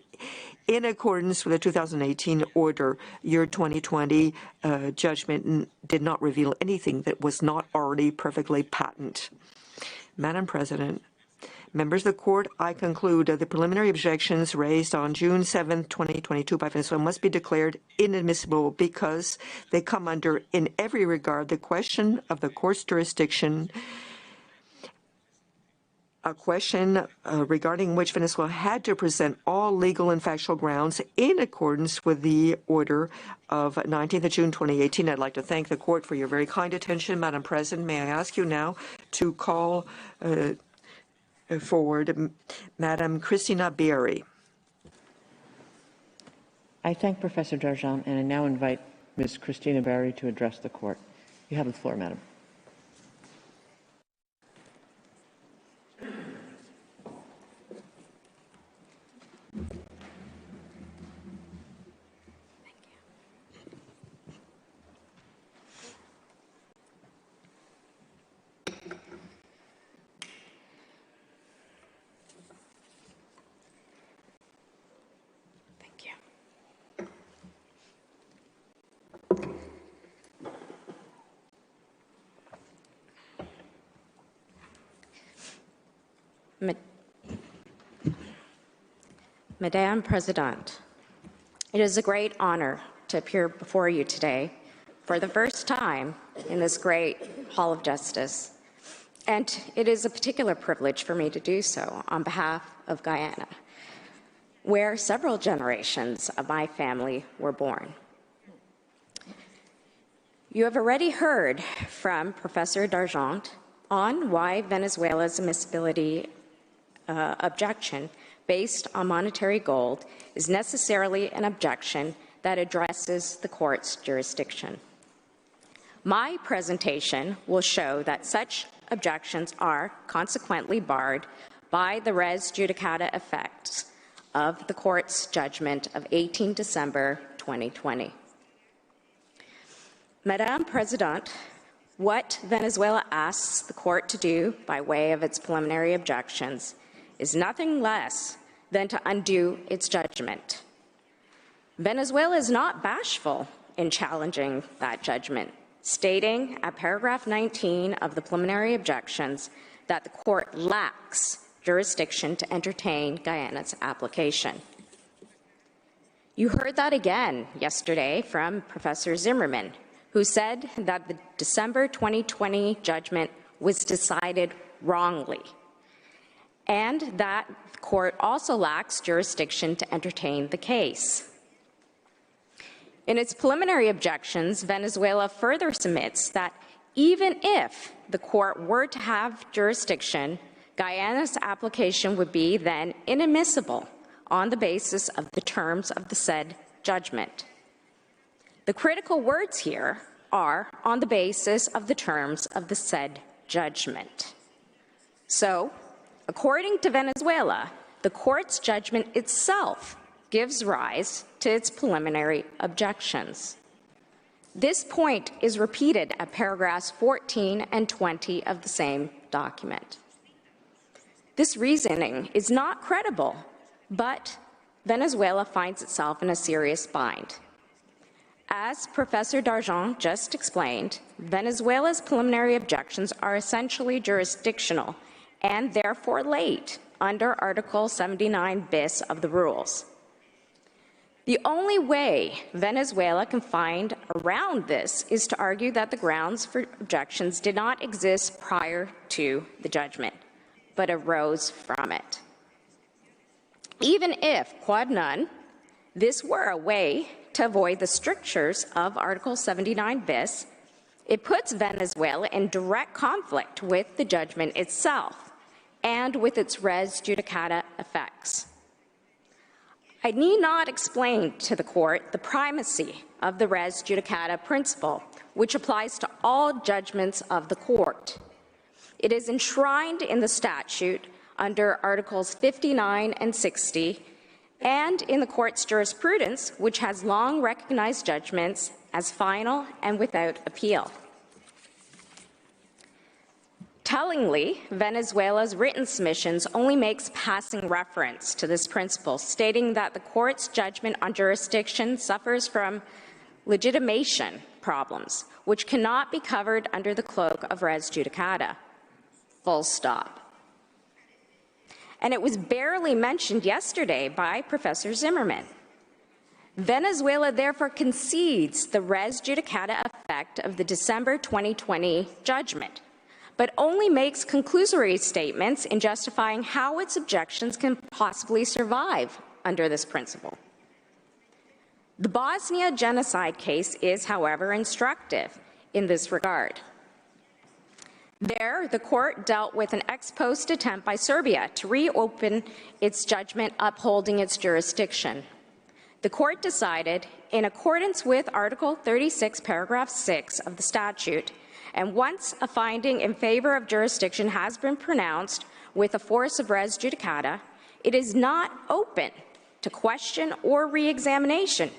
in accordance with the 2018 order. Your 2020 judgment did not reveal anything that was not already perfectly patent. Madam President, members of the court, I conclude the preliminary objections raised on June 7, 2022 by Venezuela must be declared inadmissible because they come under, in every regard, the question of the court's jurisdiction, a question regarding which Venezuela had to present all legal and factual grounds in accordance with the order of 19th of June 2018. I'd like to thank the court for your very kind attention. Madam President, may I ask you now to call forward Madam Christina Bieri. I thank Professor Darjan, and I now invite Ms. Christina Bieri to address the court. You have the floor, Madam. Madame President, it is a great honor to appear before you today for the first time in this great Hall of Justice, and it is a particular privilege for me to do so on behalf of Guyana, where several generations of my family were born. You have already heard from Professor Darjan on why Venezuela's admissibility objection based on monetary gold is necessarily an objection that addresses the court's jurisdiction. My presentation will show that such objections are consequently barred by the res judicata effects of the court's judgment of 18 December 2020. Madame President, what Venezuela asks the court to do by way of its preliminary objections is nothing less than to undo its judgment. Venezuela is not bashful in challenging that judgment, stating at paragraph 19 of the preliminary objections that the court lacks jurisdiction to entertain Guyana's application. You heard that again yesterday from Professor Zimmerman, who said that the December 2020 judgment was decided wrongly, and that the court also lacks jurisdiction to entertain the case. In its preliminary objections, Venezuela further submits that even if the court were to have jurisdiction, Guyana's application would be then inadmissible on the basis of the terms of the said judgment. The critical words here are on the basis of the terms of the said judgment. So, according to Venezuela, the court's judgment itself gives rise to its preliminary objections. This point is repeated at paragraphs 14 and 20 of the same document. This reasoning is not credible, but Venezuela finds itself in a serious bind. As Professor Darjan just explained, Venezuela's preliminary objections are essentially jurisdictional and therefore late under Article 79 bis of the rules. The only way Venezuela can find around this is to argue that the grounds for objections did not exist prior to the judgment, but arose from it. Even if, quod non, this were a way to avoid the strictures of Article 79 bis, it puts Venezuela in direct conflict with the judgment itself and with its res judicata effects. I need not explain to the court the primacy of the res judicata principle, which applies to all judgments of the court. It is enshrined in the statute under Articles 59 and 60, and in the Court's jurisprudence, which has long recognized judgments as final and without appeal. Tellingly, Venezuela's written submissions only makes passing reference to this principle, stating that the Court's judgment on jurisdiction suffers from legitimation problems, which cannot be covered under the cloak of res judicata. Full stop. And it was barely mentioned yesterday by Professor Zimmerman. Venezuela therefore concedes the res judicata effect of the December 2020 judgment, but only makes conclusory statements in justifying how its objections can possibly survive under this principle. The Bosnia genocide case is, however, instructive in this regard. There, the Court dealt with an ex post attempt by Serbia to reopen its judgment upholding its jurisdiction. The Court decided, in accordance with Article 36, Paragraph 6 of the statute, and once a finding in favor of jurisdiction has been pronounced with a force of res judicata, it is not open to question or re-examination,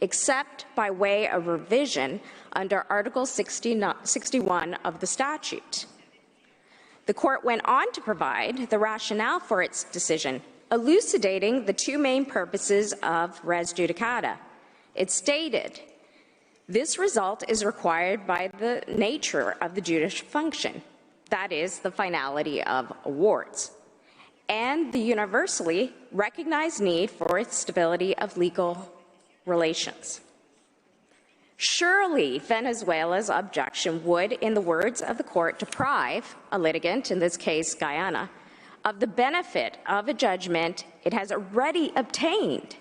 except by way of revision under Article 61 of the statute. The Court went on to provide the rationale for its decision, elucidating the two main purposes of res judicata. It stated, this result is required by the nature of the judicial function, that is, the finality of awards, and the universally recognized need for stability of legal relations. Surely Venezuela's objection would, in the words of the Court, deprive a litigant, in this case Guyana, of the benefit of a judgment it has already obtained,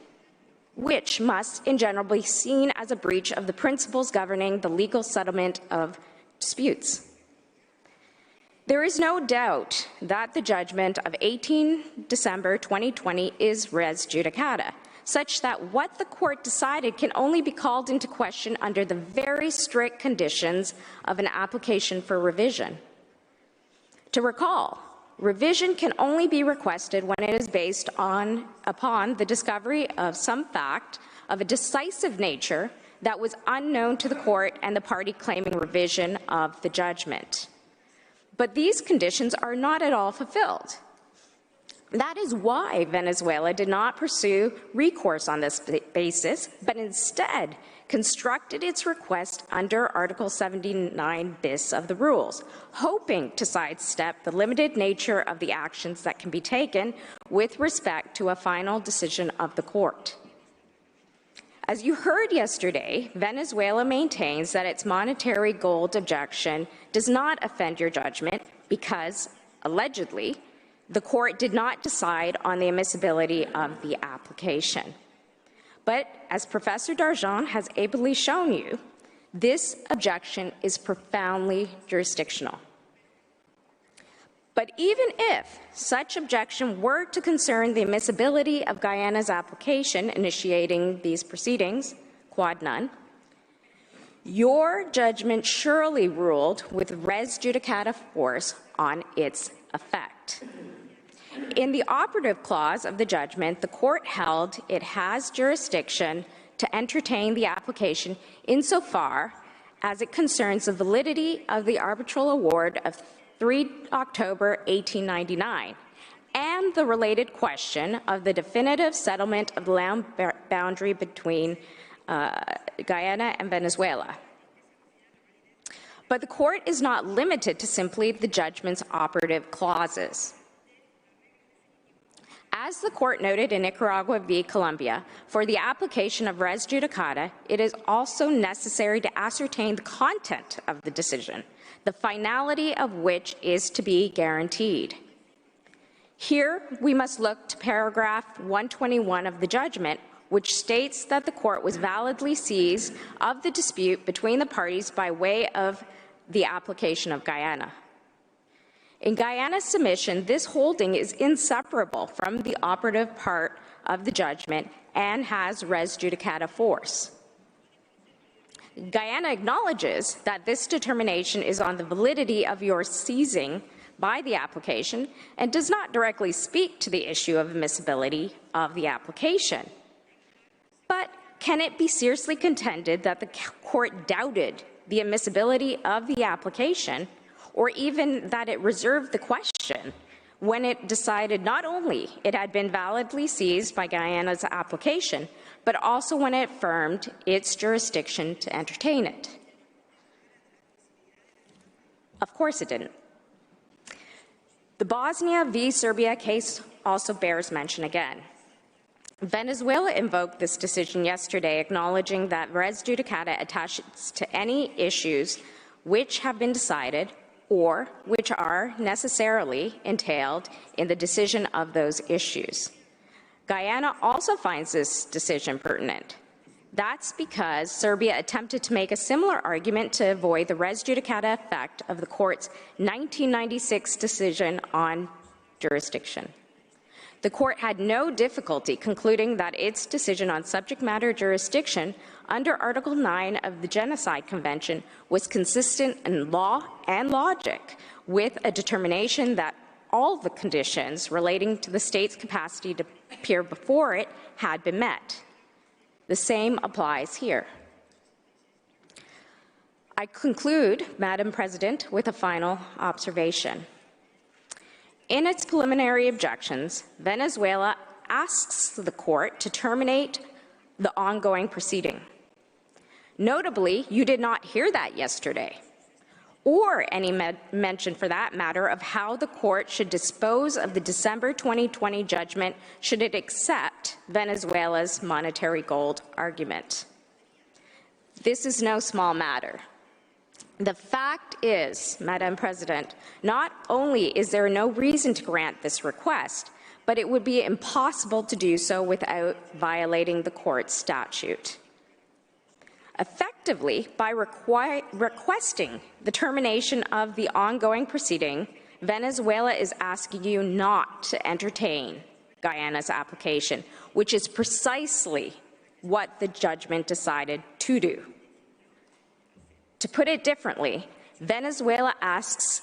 which must in general be seen as a breach of the principles governing the legal settlement of disputes. There is no doubt that the judgment of 18 December 2020 is res judicata, such that what the Court decided can only be called into question under the very strict conditions of an application for revision. To recall, revision can only be requested when it is based upon the discovery of some fact of a decisive nature that was unknown to the Court and the party claiming revision of the judgment. But these conditions are not at all fulfilled. That is why Venezuela did not pursue recourse on this basis, but instead constructed its request under Article 79 bis of the rules, hoping to sidestep the limited nature of the actions that can be taken with respect to a final decision of the Court. As you heard yesterday, Venezuela maintains that its monetary gold objection does not offend your judgment because, allegedly, the Court did not decide on the admissibility of the application. But as Professor Darjean has ably shown you, this objection is profoundly jurisdictional. But even if such objection were to concern the admissibility of Guyana's application initiating these proceedings, quod non, your judgment surely ruled with res judicata force on its effect. In the operative clause of the judgment, the Court held it has jurisdiction to entertain the application insofar as it concerns the validity of the Arbitral Award of 3 October 1899 and the related question of the definitive settlement of the land boundary between Guyana and Venezuela. But the Court is not limited to simply the judgment's operative clauses. As the Court noted in Nicaragua v. Colombia, for the application of res judicata, it is also necessary to ascertain the content of the decision, the finality of which is to be guaranteed. Here, we must look to paragraph 121 of the judgment, which states that the Court was validly seized of the dispute between the parties by way of the application of Guyana. In Guyana's submission, this holding is inseparable from the operative part of the judgment and has res judicata force. Guyana acknowledges that this determination is on the validity of your seizing by the application and does not directly speak to the issue of admissibility of the application. But can it be seriously contended that the court doubted the admissibility of the application, or even that it reserved the question when it decided not only it had been validly seized by Guyana's application, but also when it affirmed its jurisdiction to entertain it? Of course it didn't. The Bosnia v. Serbia case also bears mention again. Venezuela invoked this decision yesterday, acknowledging that res judicata attaches to any issues which have been decided or which are necessarily entailed in the decision of those issues. Guyana also finds this decision pertinent. That's because Serbia attempted to make a similar argument to avoid the res judicata effect of the court's 1996 decision on jurisdiction. The court had no difficulty concluding that its decision on subject matter jurisdiction under Article 9 of the Genocide Convention was consistent in law and logic with a determination that all the conditions relating to the state's capacity to appear before it had been met. The same applies here. I conclude, Madam President, with a final observation. In its preliminary objections, Venezuela asks the court to terminate the ongoing proceeding. Notably, you did not hear that yesterday, or any mention, for that matter, of how the court should dispose of the December 2020 judgment should it accept Venezuela's monetary gold argument. This is no small matter. The fact is, Madam President, not only is there no reason to grant this request, but it would be impossible to do so without violating the court's statute. Effectively, by requesting the termination of the ongoing proceeding, Venezuela is asking you not to entertain Guyana's application, which is precisely what the judgment decided to do. To put it differently, Venezuela asks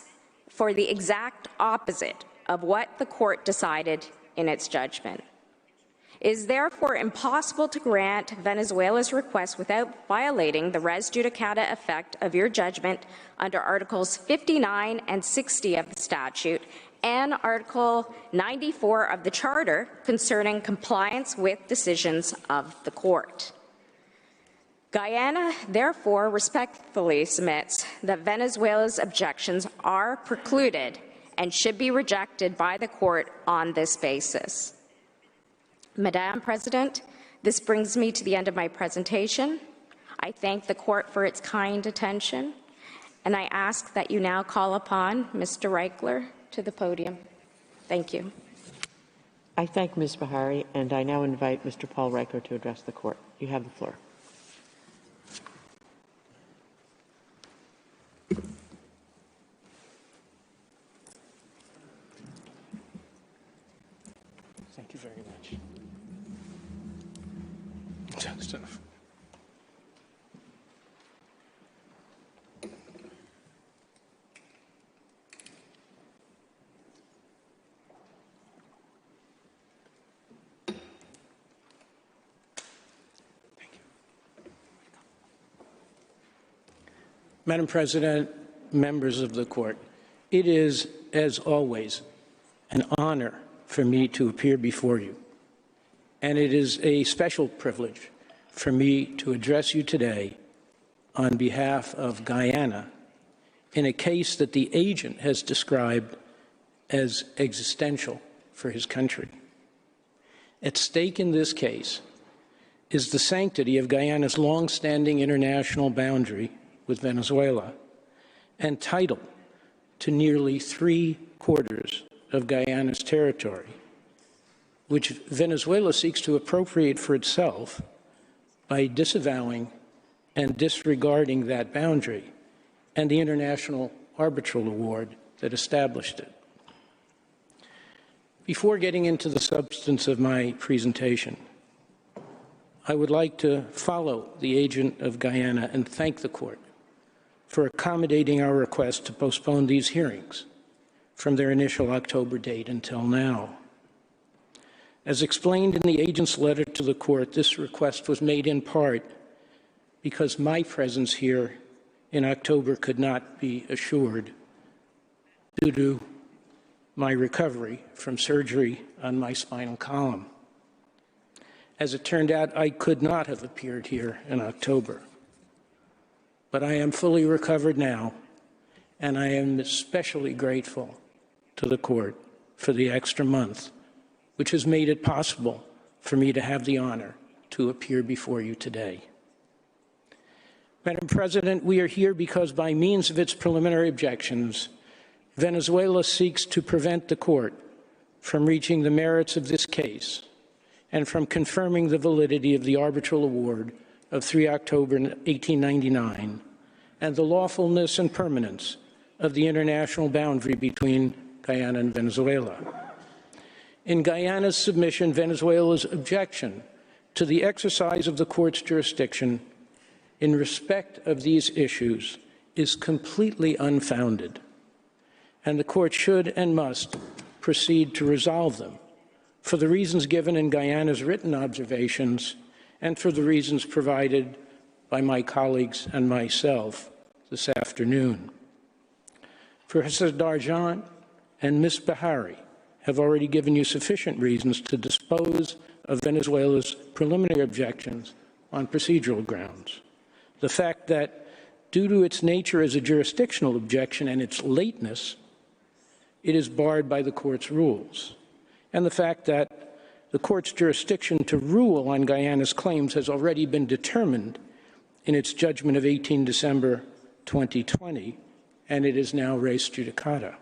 for the exact opposite of what the court decided in its judgment. It is therefore impossible to grant Venezuela's request without violating the res judicata effect of your judgment under Articles 59 and 60 of the statute and Article 94 of the Charter concerning compliance with decisions of the court. Guyana, therefore, respectfully submits that Venezuela's objections are precluded and should be rejected by the court on this basis. Madam President, this brings me to the end of my presentation. I thank the court for its kind attention, and I ask that you now call upon Mr. Reichler to the podium. Thank you. I thank Ms. Bahari, and I now invite Mr. Paul Reichler to address the court. You have the floor. Thank you very much. Madam President, members of the court, it is, as always, an honor for me to appear before you, and it is a special privilege for me to address you today on behalf of Guyana in a case that the agent has described as existential for his country. At stake in this case is the sanctity of Guyana's long-standing international boundary with Venezuela and title to nearly 3/4 of Guyana's territory, which Venezuela seeks to appropriate for itself by disavowing and disregarding that boundary and the International Arbitral Award that established it. Before getting into the substance of my presentation, I would like to follow the agent of Guyana and thank the court for accommodating our request to postpone these hearings from their initial October date until now. As explained in the agent's letter to the court, this request was made in part because my presence here in October could not be assured due to my recovery from surgery on my spinal column. As it turned out, I could not have appeared here in October. But I am fully recovered now, and I am especially grateful to the court for the extra month, which has made it possible for me to have the honor to appear before you today. Madam President, we are here because by means of its preliminary objections, Venezuela seeks to prevent the court from reaching the merits of this case and from confirming the validity of the Arbitral Award of 3 October 1899 and the lawfulness and permanence of the international boundary between Guyana and Venezuela. In Guyana's submission, Venezuela's objection to the exercise of the court's jurisdiction in respect of these issues is completely unfounded, and the court should and must proceed to resolve them for the reasons given in Guyana's written observations and for the reasons provided by my colleagues and myself this afternoon. Professor Darjan and Ms. Bahari have already given you sufficient reasons to dispose of Venezuela's preliminary objections on procedural grounds. The fact that, due to its nature as a jurisdictional objection and its lateness, it is barred by the court's rules, and the fact that the court's jurisdiction to rule on Guyana's claims has already been determined in its judgment of 18 December 2020, and it is now res judicata.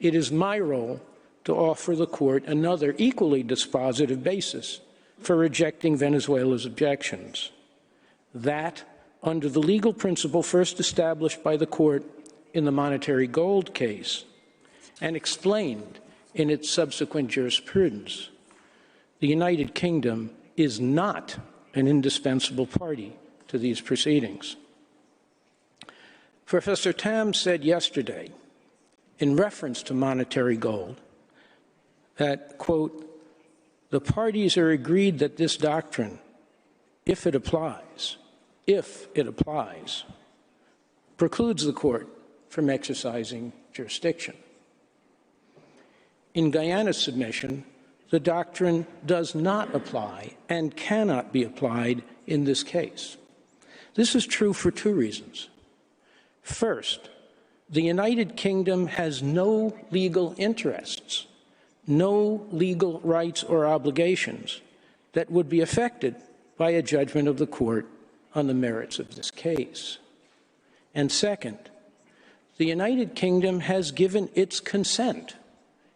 It is my role to offer the court another equally dispositive basis for rejecting Venezuela's objections. That, under the legal principle first established by the court in the monetary gold case and explained in its subsequent jurisprudence, the United Kingdom is not an indispensable party to these proceedings. Professor Tam said yesterday, in reference to monetary gold, that, quote, the parties are agreed that this doctrine, if it applies, precludes the court from exercising jurisdiction. In Guyana's submission, the doctrine does not apply and cannot be applied in this case. This is true for two reasons. First, the United Kingdom has no legal interests, no legal rights or obligations that would be affected by a judgment of the court on the merits of this case. And second, the United Kingdom has given its consent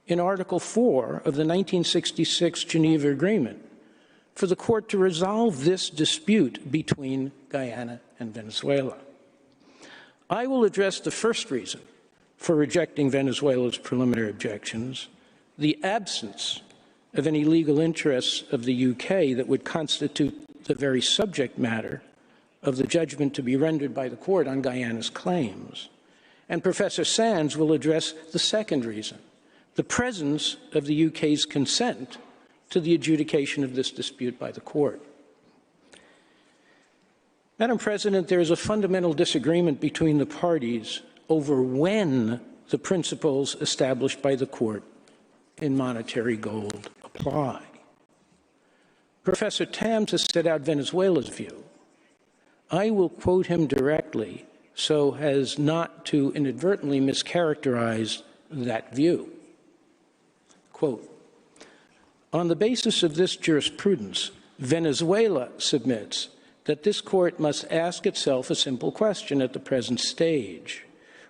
in Article 4 of the 1966 Geneva Agreement for the court to resolve this dispute between Guyana and Venezuela. I will address the first reason for rejecting Venezuela's preliminary objections, the absence of any legal interests of the UK that would constitute the very subject matter of the judgment to be rendered by the court on Guyana's claims. And Professor Sands will address the second reason, the presence of the UK's consent to the adjudication of this dispute by the court. Madam President, there is a fundamental disagreement between the parties over when the principles established by the court in monetary gold apply. Professor Tams has set out Venezuela's view. I will quote him directly so as not to inadvertently mischaracterize that view. Quote, on the basis of this jurisprudence, Venezuela submits that this court must ask itself a simple question at the present stage.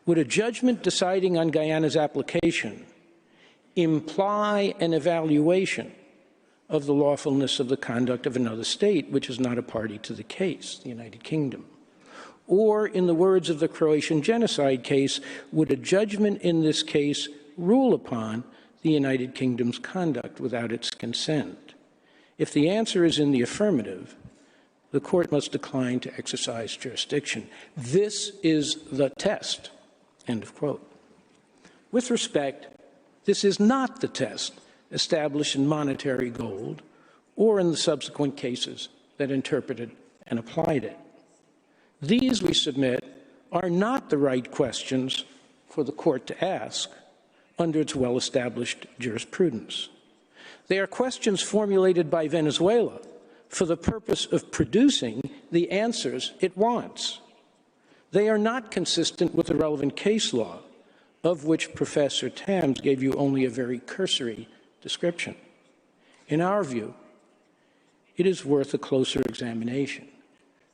Would a judgment deciding on Guyana's application imply an evaluation of the lawfulness of the conduct of another state, which is not a party to the case, the United Kingdom? Or, in the words of the Croatian genocide case, would a judgment in this case rule upon the United Kingdom's conduct without its consent? If the answer is in the affirmative, the court must decline to exercise jurisdiction. This is the test, end of quote. With respect, this is not the test established in monetary gold or in the subsequent cases that interpreted and applied it. These, we submit, are not the right questions for the court to ask under its well-established jurisprudence. They are questions formulated by Venezuela for the purpose of producing the answers it wants. They are not consistent with the relevant case law, of which Professor Tams gave you only a very cursory description. In our view, it is worth a closer examination,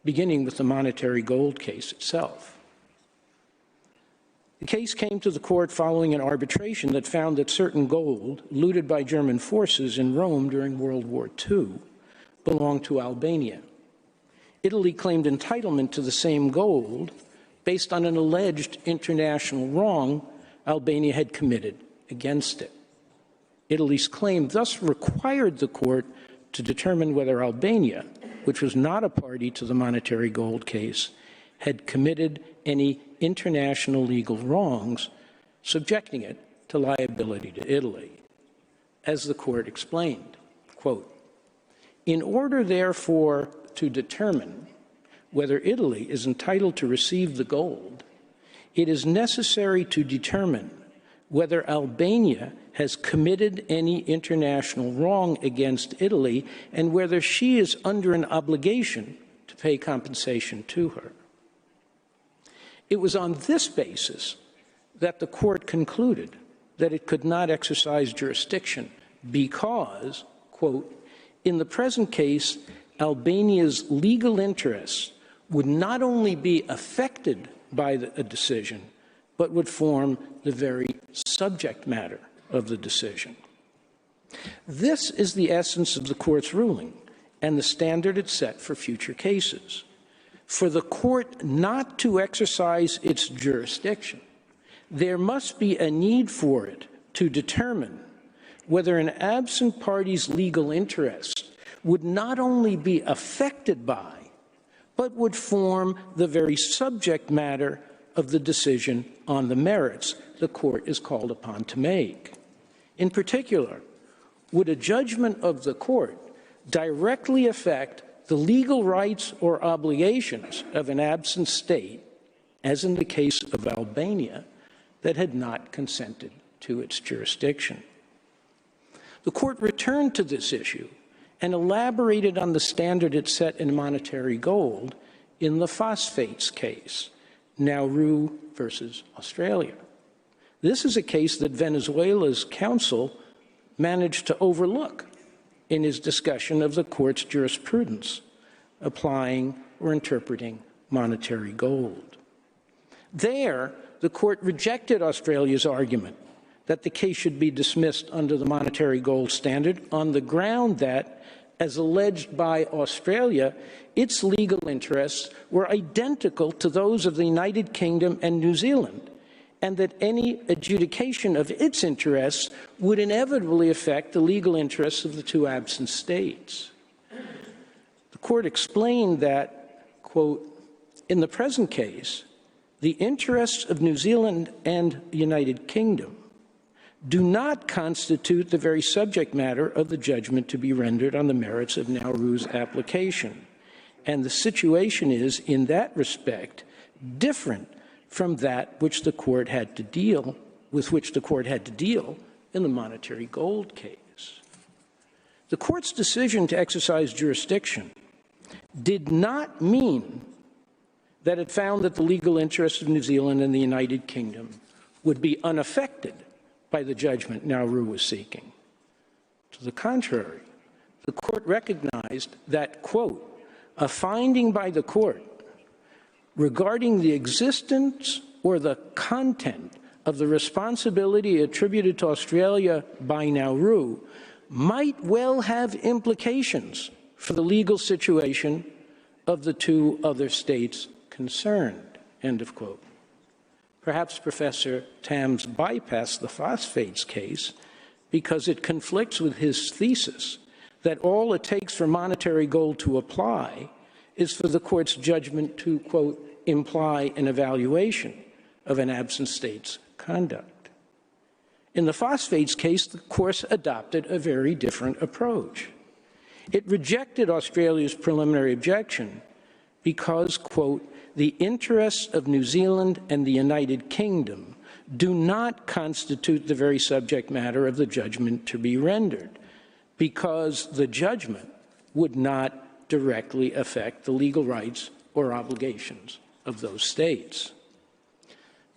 beginning with the monetary gold case itself. The case came to the court following an arbitration that found that certain gold looted by German forces in Rome during World War II belonged to Albania. Italy claimed entitlement to the same gold based on an alleged international wrong Albania had committed against it. Italy's claim thus required the court to determine whether Albania, which was not a party to the monetary gold case, had committed any international legal wrongs, subjecting it to liability to Italy. As the court explained, quote, "In order, therefore, to determine whether Italy is entitled to receive the gold, it is necessary to determine whether Albania has committed any international wrong against Italy and whether she is under an obligation to pay compensation to her." It was on this basis that the court concluded that it could not exercise jurisdiction because, quote, "In the present case, Albania's legal interests would not only be affected by a decision, but would form the very subject matter of the decision." This is the essence of the court's ruling and the standard it set for future cases. For the court not to exercise its jurisdiction, there must be a need for it to determine whether an absent party's legal interest would not only be affected by, but would form the very subject matter of the decision on the merits the court is called upon to make. In particular, would a judgment of the court directly affect the legal rights or obligations of an absent state, as in the case of Albania, that had not consented to its jurisdiction? The court returned to this issue and elaborated on the standard it set in monetary gold in the phosphates case, Nauru versus Australia. This is a case that Venezuela's counsel managed to overlook in his discussion of the court's jurisprudence applying or interpreting monetary gold. There, the court rejected Australia's argument that the case should be dismissed under the monetary gold standard on the ground that, as alleged by Australia, its legal interests were identical to those of the United Kingdom and New Zealand, and that any adjudication of its interests would inevitably affect the legal interests of the two absent states. The court explained that, quote, "In the present case, the interests of New Zealand and the United Kingdom do not constitute the very subject matter of the judgment to be rendered on the merits of Nauru's application, and the situation is, in that respect, different from that which the court had to deal in the monetary gold case." The court's decision to exercise jurisdiction did not mean that it found that the legal interests of New Zealand and the United Kingdom would be unaffected by the judgment Nauru was seeking. To the contrary, the court recognized that, quote, "A finding by the court regarding the existence or the content of the responsibility attributed to Australia by Nauru might well have implications for the legal situation of the two other states concerned," end of quote. Perhaps Professor Tams bypassed the phosphates case because it conflicts with his thesis that all it takes for monetary gold to apply is for the court's judgment to, quote, "imply an evaluation of an absent state's conduct." In the phosphates case, the course adopted a very different approach. It rejected Australia's preliminary objection because, quote, the interests of New Zealand and the United Kingdom do not constitute the very subject matter of the judgment to be rendered, because the judgment would not directly affect the legal rights or obligations of those states.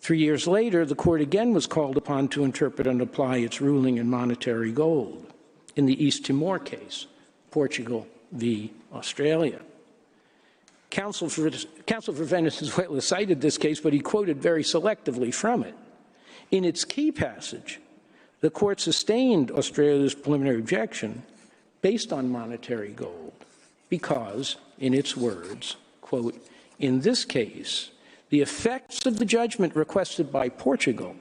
3 years later, the court again was called upon to interpret and apply its ruling in monetary gold in the East Timor case, Portugal v. Australia. Counsel for Venezuela cited this case, but he quoted very selectively from it. In its key passage, the court sustained Australia's preliminary objection based on monetary gold because, in its words, quote, in this case, the effects of the judgment requested by Portugal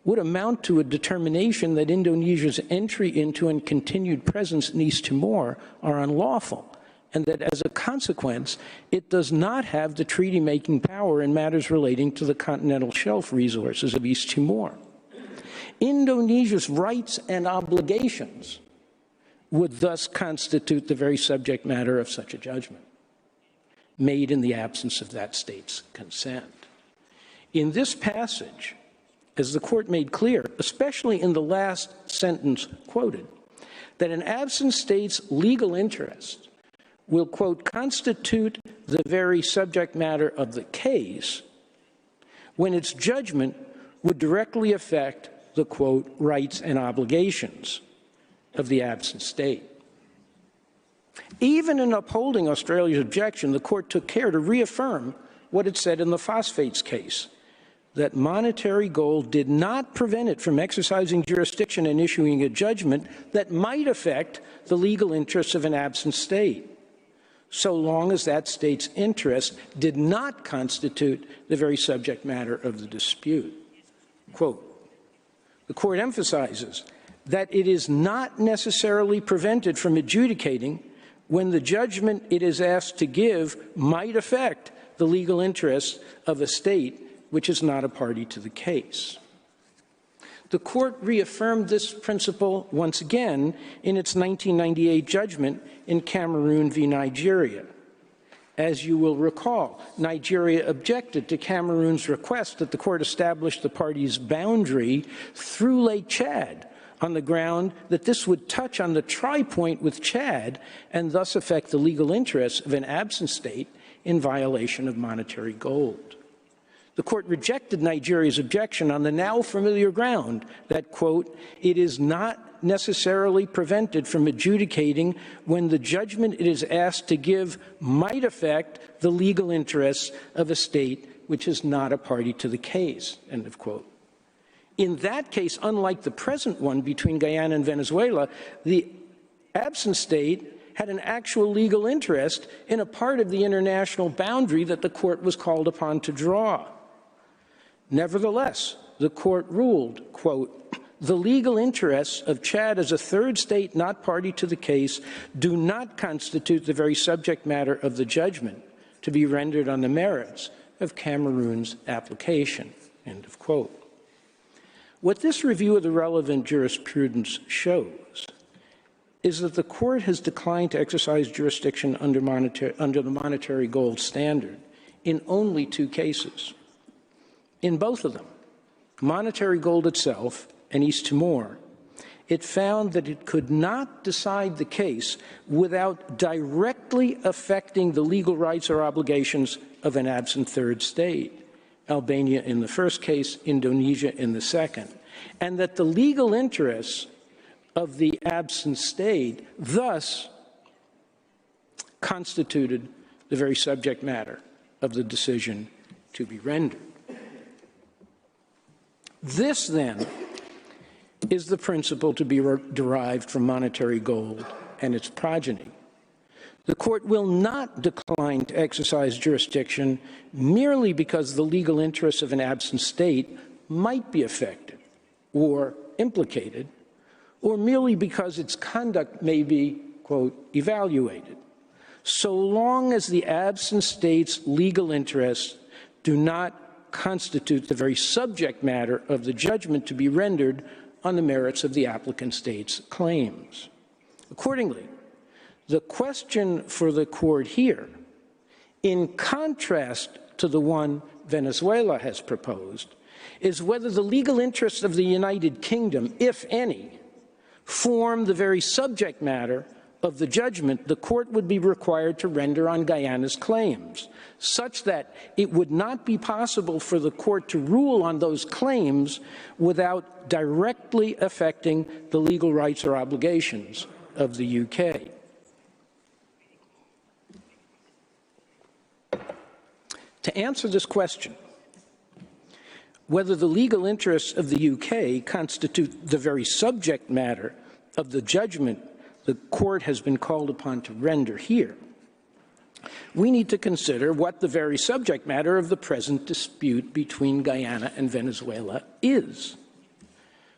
would amount to a determination that Indonesia's entry into and continued presence in East Timor are unlawful, and that as a consequence, it does not have the treaty-making power in matters relating to the continental shelf resources of East Timor. Indonesia's rights and obligations would thus constitute the very subject matter of such a judgment, made in the absence of that state's consent. In this passage, as the court made clear, especially in the last sentence quoted, that an absent state's legal interest will, quote, constitute the very subject matter of the case when its judgment would directly affect the, quote, rights and obligations of the absent state. Even in upholding Australia's objection, the court took care to reaffirm what it said in the phosphates case, that monetary gold did not prevent it from exercising jurisdiction and issuing a judgment that might affect the legal interests of an absent state, so long as that state's interest did not constitute the very subject matter of the dispute. Quote, the court emphasizes that it is not necessarily prevented from adjudicating when the judgment it is asked to give might affect the legal interests of a state which is not a party to the case. The court reaffirmed this principle once again in its 1998 judgment in Cameroon v. Nigeria. As you will recall, Nigeria objected to Cameroon's request that the court establish the party's boundary through Lake Chad on the ground that this would touch on the tri-point with Chad and thus affect the legal interests of an absent state in violation of monetary gold. The court rejected Nigeria's objection on the now familiar ground that, quote, it is not necessarily prevented from adjudicating when the judgment it is asked to give might affect the legal interests of a state which is not a party to the case, end of quote. In that case, unlike the present one between Guyana and Venezuela, the absent state had an actual legal interest in a part of the international boundary that the court was called upon to draw. Nevertheless, the court ruled, quote, the legal interests of Chad as a third state not party to the case do not constitute the very subject matter of the judgment to be rendered on the merits of Cameroon's application, end of quote. What this review of the relevant jurisprudence shows is that the court has declined to exercise jurisdiction under the monetary gold standard in only 2 cases. In both of them, monetary gold itself and East Timor, it found that it could not decide the case without directly affecting the legal rights or obligations of an absent third state, Albania in the first case, Indonesia in the second, and that the legal interests of the absent state thus constituted the very subject matter of the decision to be rendered. This, then, is the principle to be derived from monetary gold and its progeny. The court will not decline to exercise jurisdiction merely because the legal interests of an absent state might be affected or implicated, or merely because its conduct may be, quote, evaluated, so long as the absent state's legal interests do not constitute the very subject matter of the judgment to be rendered on the merits of the applicant state's claims. Accordingly, the question for the court here, in contrast to the one Venezuela has proposed, is whether the legal interests of the United Kingdom, if any, form the very subject matter of the judgment the court would be required to render on Guyana's claims, such that it would not be possible for the court to rule on those claims without directly affecting the legal rights or obligations of the UK. To answer this question, whether the legal interests of the UK constitute the very subject matter of the judgment the court has been called upon to render here, we need to consider what the very subject matter of the present dispute between Guyana and Venezuela is.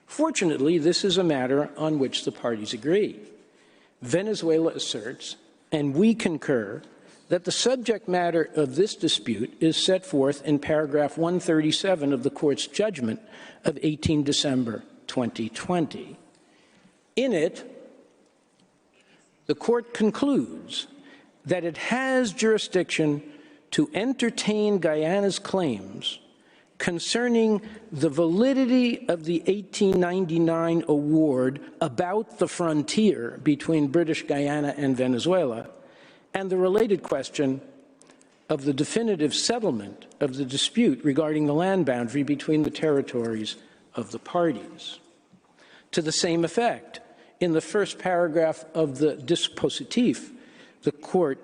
Fortunately, this is a matter on which the parties agree. Venezuela asserts, and we concur, that the subject matter of this dispute is set forth in paragraph 137 of the court's judgment of 18 December 2020. In it, the court concludes that it has jurisdiction to entertain Guyana's claims concerning the validity of the 1899 award about the frontier between British Guyana and Venezuela, and the related question of the definitive settlement of the dispute regarding the land boundary between the territories of the parties. To the same effect, in the first paragraph of the dispositif, the court,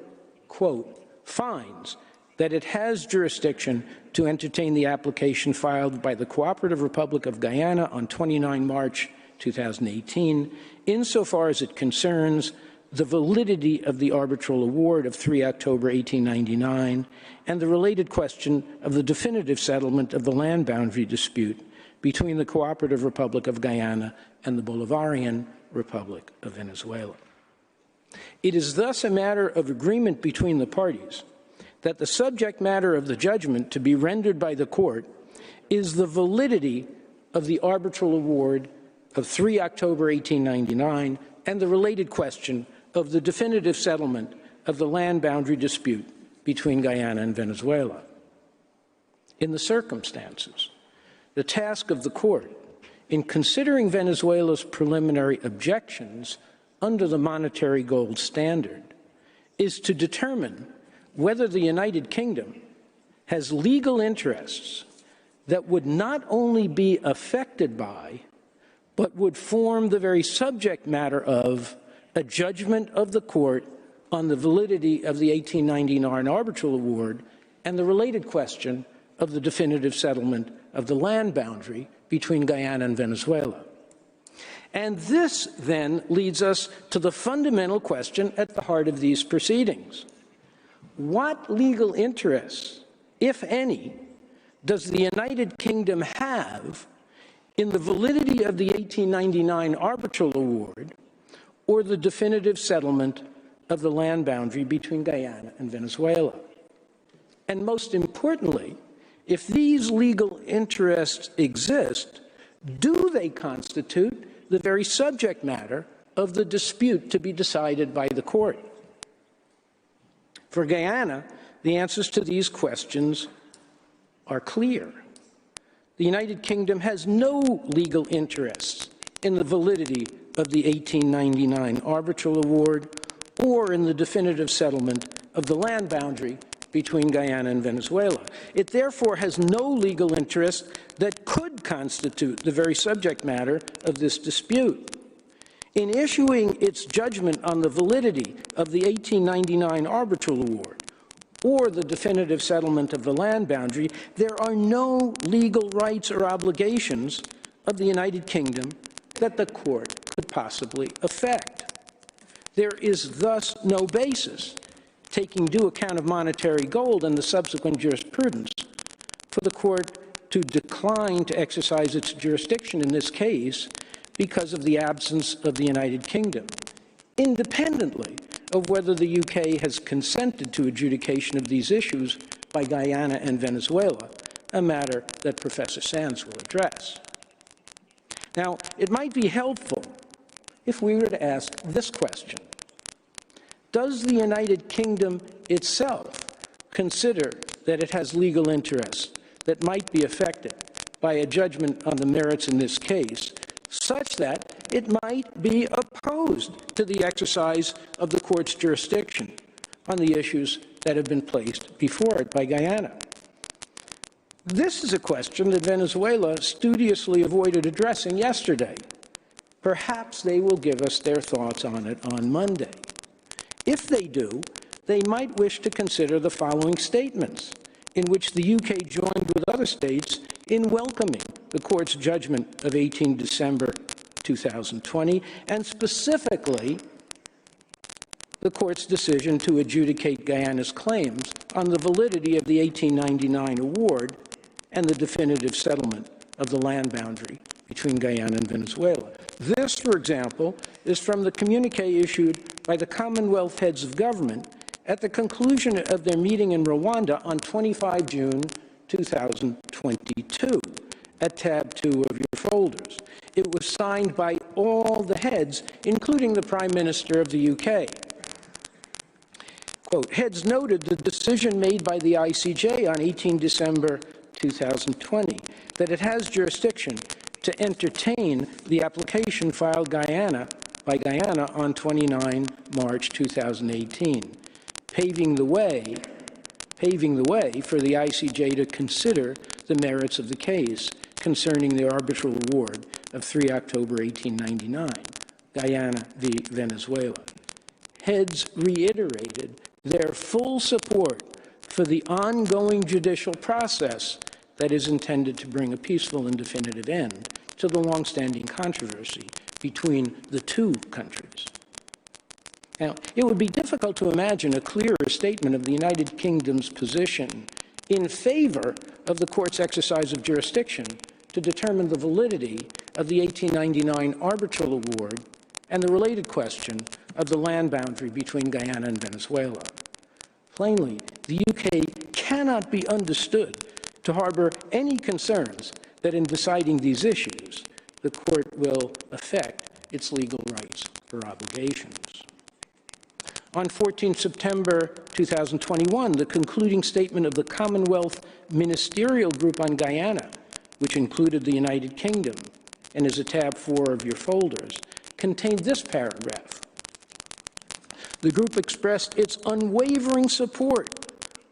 quote, finds that it has jurisdiction to entertain the application filed by the Cooperative Republic of Guyana on 29 March 2018, insofar as it concerns the validity of the Arbitral Award of 3 October 1899 and the related question of the definitive settlement of the land boundary dispute between the Cooperative Republic of Guyana and the Bolivarian Republic of Venezuela. It is thus a matter of agreement between the parties that the subject matter of the judgment to be rendered by the court is the validity of the Arbitral Award of 3 October 1899 and the related question of the definitive settlement of the land boundary dispute between Guyana and Venezuela. In the circumstances, the task of the court in considering Venezuela's preliminary objections under the monetary gold standard is to determine whether the United Kingdom has legal interests that would not only be affected by, but would form the very subject matter of a judgment of the court on the validity of the 1899 Arbitral Award and the related question of the definitive settlement of the land boundary between Guyana and Venezuela. And this then leads us to the fundamental question at the heart of these proceedings. What legal interests, if any, does the United Kingdom have in the validity of the 1899 Arbitral Award or the definitive settlement of the land boundary between Guyana and Venezuela? And most importantly, if these legal interests exist, do they constitute the very subject matter of the dispute to be decided by the court? For Guyana, the answers to these questions are clear. The United Kingdom has no legal interests in the validity of the 1899 Arbitral Award or in the definitive settlement of the land boundary between Guyana and Venezuela. It therefore has no legal interest that could constitute the very subject matter of this dispute. In issuing its judgment on the validity of the 1899 Arbitral Award or the definitive settlement of the land boundary, there are no legal rights or obligations of the United Kingdom that the court could possibly affect. There is thus no basis, taking due account of monetary gold and the subsequent jurisprudence, for the court to decline to exercise its jurisdiction in this case because of the absence of the United Kingdom, independently of whether the UK has consented to adjudication of these issues by Guyana and Venezuela, a matter that Professor Sands will address. Now, it might be helpful if we were to ask this question. Does the United Kingdom itself consider that it has legal interests that might be affected by a judgment on the merits in this case, such that it might be opposed to the exercise of the court's jurisdiction on the issues that have been placed before it by Guyana? This is a question that Venezuela studiously avoided addressing yesterday. Perhaps they will give us their thoughts on it on Monday. If they do, they might wish to consider the following statements, in which the UK joined with other states in welcoming the court's judgment of 18 December 2020, and specifically the court's decision to adjudicate Guyana's claims on the validity of the 1899 award and the definitive settlement of the land boundary between Guyana and Venezuela. This, for example, is from the communique issued by the Commonwealth heads of government at the conclusion of their meeting in Rwanda on 25 June 2022, at tab 2 of your folders. It was signed by all the heads, including the Prime Minister of the UK. Quote, heads noted the decision made by the ICJ on 18 December 2020 that it has jurisdiction to entertain the application filed by Guyana on 29 March 2018, paving the way for the ICJ to consider the merits of the case concerning the arbitral award of 3 October 1899, Guyana v. Venezuela. Heads reiterated their full support for the ongoing judicial process that is intended to bring a peaceful and definitive end to the long-standing controversy between the two countries. Now, it would be difficult to imagine a clearer statement of the United Kingdom's position in favor of the court's exercise of jurisdiction to determine the validity of the 1899 arbitral award and the related question of the land boundary between Guyana and Venezuela. Plainly, the UK cannot be understood to harbor any concerns that in deciding these issues, the court will affect its legal rights or obligations. On 14 September 2021, the concluding statement of the Commonwealth Ministerial Group on Guyana, which included the United Kingdom and is at tab 4 of your folders, contained this paragraph. The group expressed its unwavering support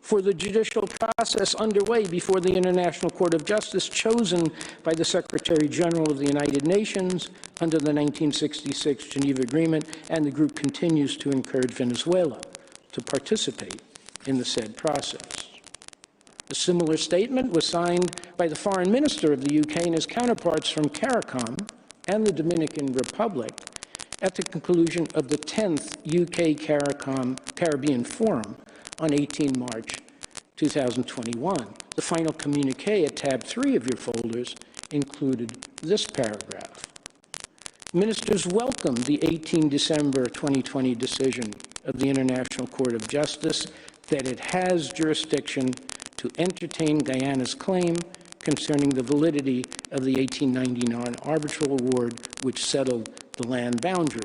for the judicial process underway before the International Court of Justice chosen by the Secretary General of the United Nations under the 1966 Geneva Agreement, and the group continues to encourage Venezuela to participate in the said process. A similar statement was signed by the Foreign Minister of the UK and his counterparts from CARICOM and the Dominican Republic at the conclusion of the 10th UK CARICOM Caribbean Forum on 18 March 2021. The final communique at tab 3 of your folders included this paragraph. Ministers welcomed the 18 December 2020 decision of the International Court of Justice that it has jurisdiction to entertain Guyana's claim concerning the validity of the 1899 arbitral award which settled the land boundary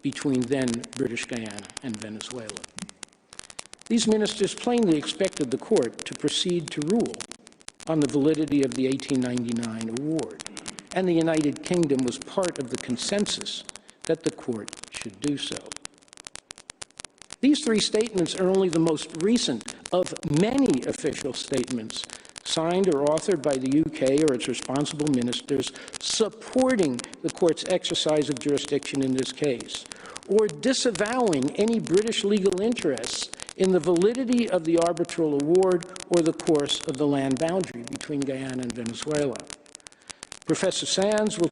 between then British Guyana and Venezuela. These ministers plainly expected the court to proceed to rule on the validity of the 1899 award, and the United Kingdom was part of the consensus that the court should do so. These three statements are only the most recent of many official statements signed or authored by the UK or its responsible ministers supporting the court's exercise of jurisdiction in this case, or disavowing any British legal interests in the validity of the arbitral award or the course of the land boundary between Guyana and Venezuela. Professor Sands will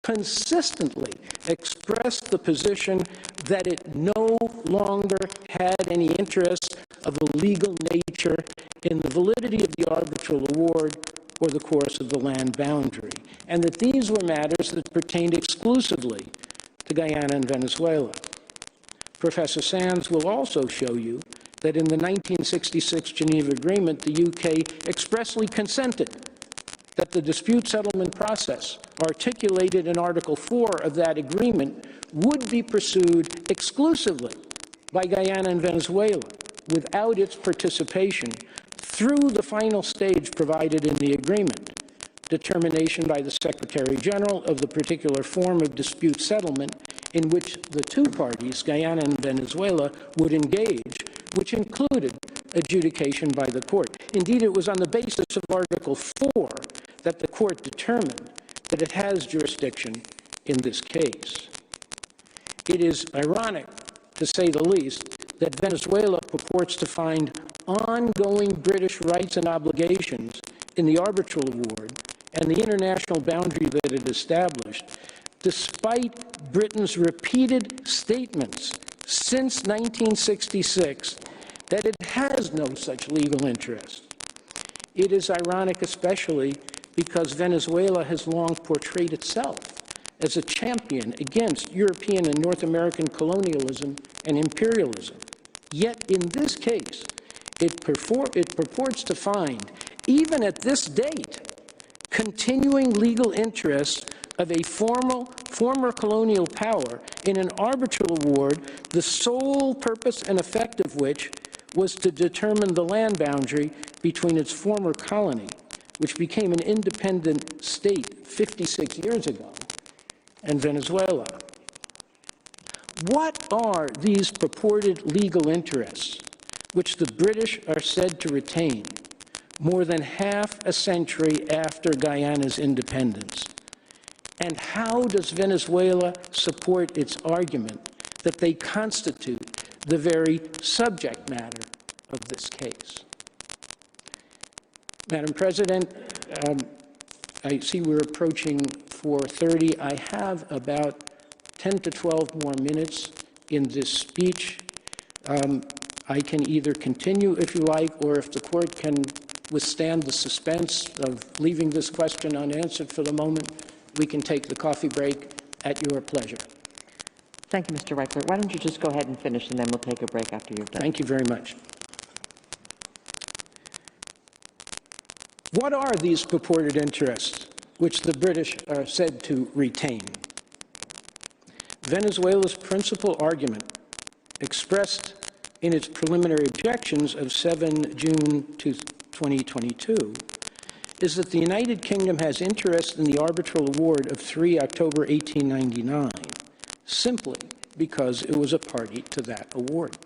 consistently expressed the position that it no longer had any interest of the legal nature in the validity of the arbitral award or the course of the land boundary, and that these were matters that pertained exclusively to Guyana and Venezuela. Professor Sands will also show you that in the 1966 Geneva Agreement, the UK expressly consented that the dispute settlement process articulated in Article 4 of that agreement would be pursued exclusively by Guyana and Venezuela without its participation through the final stage provided in the agreement, determination by the Secretary General of the particular form of dispute settlement in which the two parties, Guyana and Venezuela, would engage, which included adjudication by the court. Indeed, it was on the basis of Article 4 that the court determined that it has jurisdiction in this case. It is ironic, to say the least, that Venezuela purports to find ongoing British rights and obligations in the arbitral award and the international boundary that it established, despite Britain's repeated statements since 1966 that it has no such legal interest. It is ironic especially because Venezuela has long portrayed itself as a champion against European and North American colonialism and imperialism. Yet in this case, it purports to find, even at this date, continuing legal interests of a former colonial power in an arbitral award, the sole purpose and effect of which was to determine the land boundary between its former colony, which became an independent state 56 years ago, and Venezuela. What are these purported legal interests which the British are said to retain more than half a century after Guyana's independence? And how does Venezuela support its argument that they constitute the very subject matter of this case? Madam President, I see we're approaching 4:30. I have about 10 to 12 more minutes in this speech. I can either continue, if you like, or if the court can withstand the suspense of leaving this question unanswered for the moment, we can take the coffee break at your pleasure. Thank you, Mr. Reichler. Why don't you just go ahead and finish, and then we'll take a break after you're done. Thank you very much. What are these purported interests which the British are said to retain? Venezuela's principal argument, expressed in its preliminary objections of 7 June 2022, is that the United Kingdom has interest in the arbitral award of 3 October 1899, simply because it was a party to that award.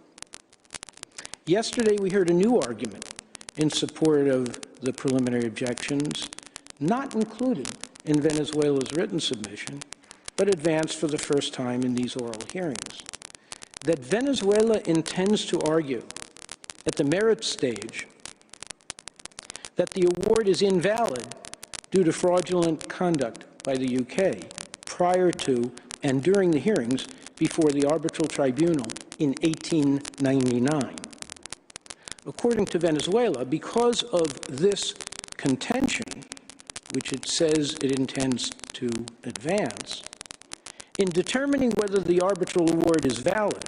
Yesterday, we heard a new argument in support of the preliminary objections, not included in Venezuela's written submission, but advanced for the first time in these oral hearings, that Venezuela intends to argue at the merits stage that the award is invalid due to fraudulent conduct by the UK prior to and during the hearings before the Arbitral Tribunal in 1899. According to Venezuela, because of this contention, which it says it intends to advance, in determining whether the arbitral award is valid,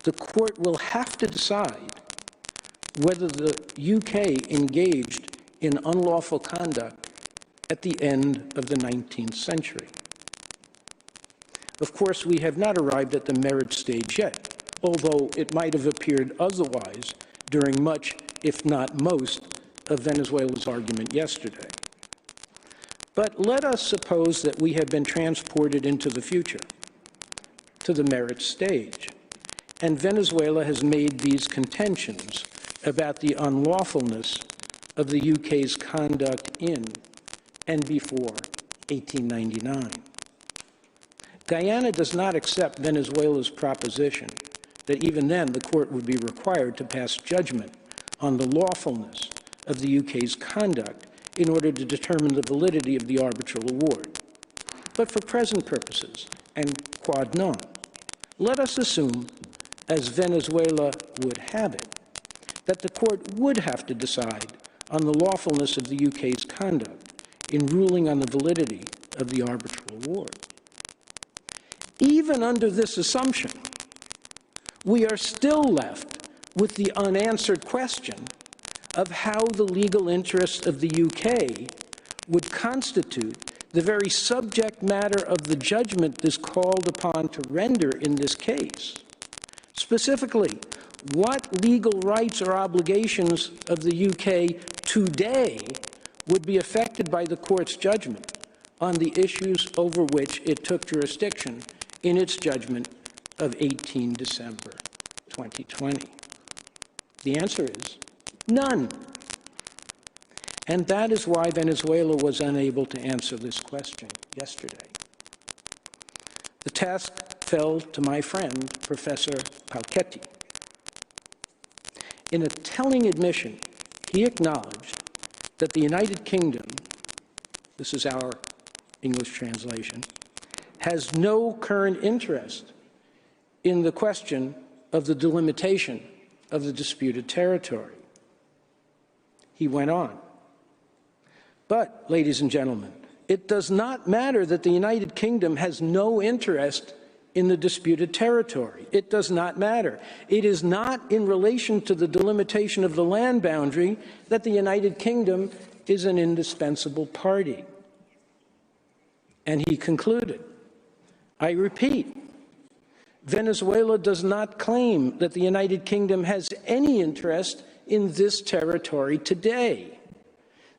the court will have to decide whether the UK engaged in unlawful conduct at the end of the 19th century. Of course, we have not arrived at the merit stage yet, although it might have appeared otherwise during much, if not most, of Venezuela's argument yesterday. But let us suppose that we have been transported into the future, to the merit stage, and Venezuela has made these contentions about the unlawfulness of the UK's conduct in and before 1899. Guyana does not accept Venezuela's proposition that even then the court would be required to pass judgment on the lawfulness of the UK's conduct in order to determine the validity of the arbitral award. But for present purposes, and quad non, let us assume, as Venezuela would have it, that the court would have to decide on the lawfulness of the UK's conduct in ruling on the validity of the arbitral award. Even under this assumption, we are still left with the unanswered question of how the legal interests of the UK would constitute the very subject matter of the judgment this called upon to render in this case. Specifically, what legal rights or obligations of the UK today would be affected by the court's judgment on the issues over which it took jurisdiction in its judgment of 18 December 2020? The answer is none. And that is why Venezuela was unable to answer this question yesterday. The task fell to my friend, Professor Palchetti. In a telling admission, he acknowledged that the United Kingdom, this is our English translation, has no current interest in the question of the delimitation of the disputed territory. He went on. But, ladies and gentlemen, it does not matter that the United Kingdom has no interest in the disputed territory. It does not matter. It is not in relation to the delimitation of the land boundary that the United Kingdom is an indispensable party. And he concluded, I repeat, Venezuela does not claim that the United Kingdom has any interest in this territory today.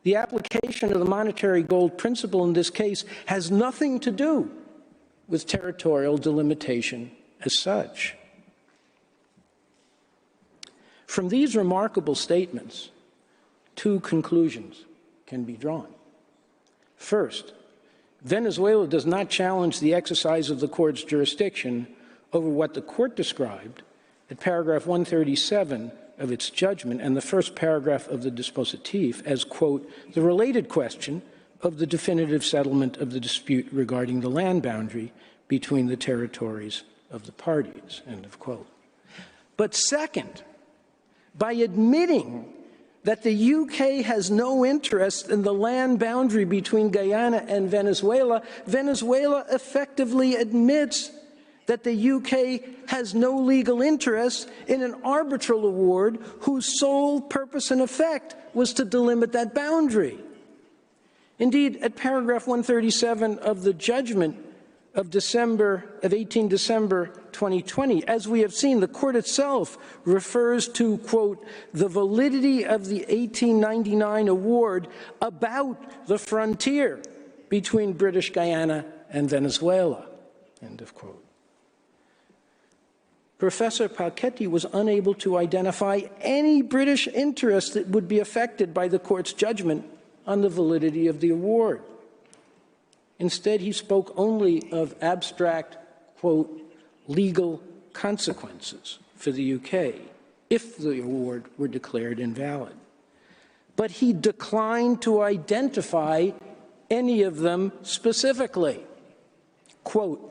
The application of the monetary gold principle in this case has nothing to do with territorial delimitation as such. From these remarkable statements, two conclusions can be drawn. First, Venezuela does not challenge the exercise of the court's jurisdiction over what the court described at paragraph 137 of its judgment and the first paragraph of the dispositif as, quote, the related question of the definitive settlement of the dispute regarding the land boundary between the territories of the parties, end of quote. But second, by admitting that the UK has no interest in the land boundary between Guyana and Venezuela, Venezuela effectively admits that the UK has no legal interest in an arbitral award whose sole purpose and effect was to delimit that boundary. Indeed, at paragraph 137 of the judgment of 18 December 2020, as we have seen, the court itself refers to, quote, the validity of the 1899 award about the frontier between British Guyana and Venezuela, end of quote. Professor Palchetti was unable to identify any British interest that would be affected by the court's judgment on the validity of the award. Instead, he spoke only of abstract, quote, legal consequences for the UK if the award were declared invalid. But he declined to identify any of them specifically. Quote,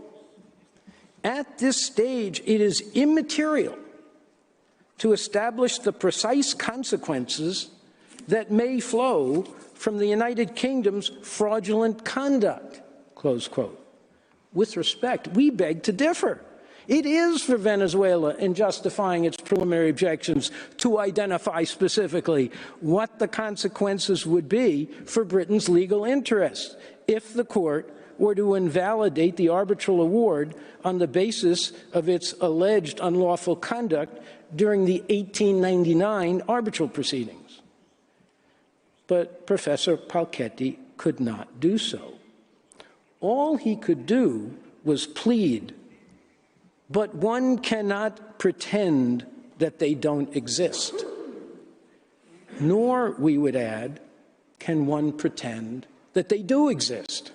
at this stage, it is immaterial to establish the precise consequences that may flow from the United Kingdom's fraudulent conduct, close quote. With respect, we beg to differ. It is for Venezuela, in justifying its preliminary objections, to identify specifically what the consequences would be for Britain's legal interests if the court were to invalidate the arbitral award on the basis of its alleged unlawful conduct during the 1899 arbitral proceedings. But Professor Palchetti could not do so. All he could do was plead, but one cannot pretend that they don't exist. Nor, we would add, can one pretend that they do exist.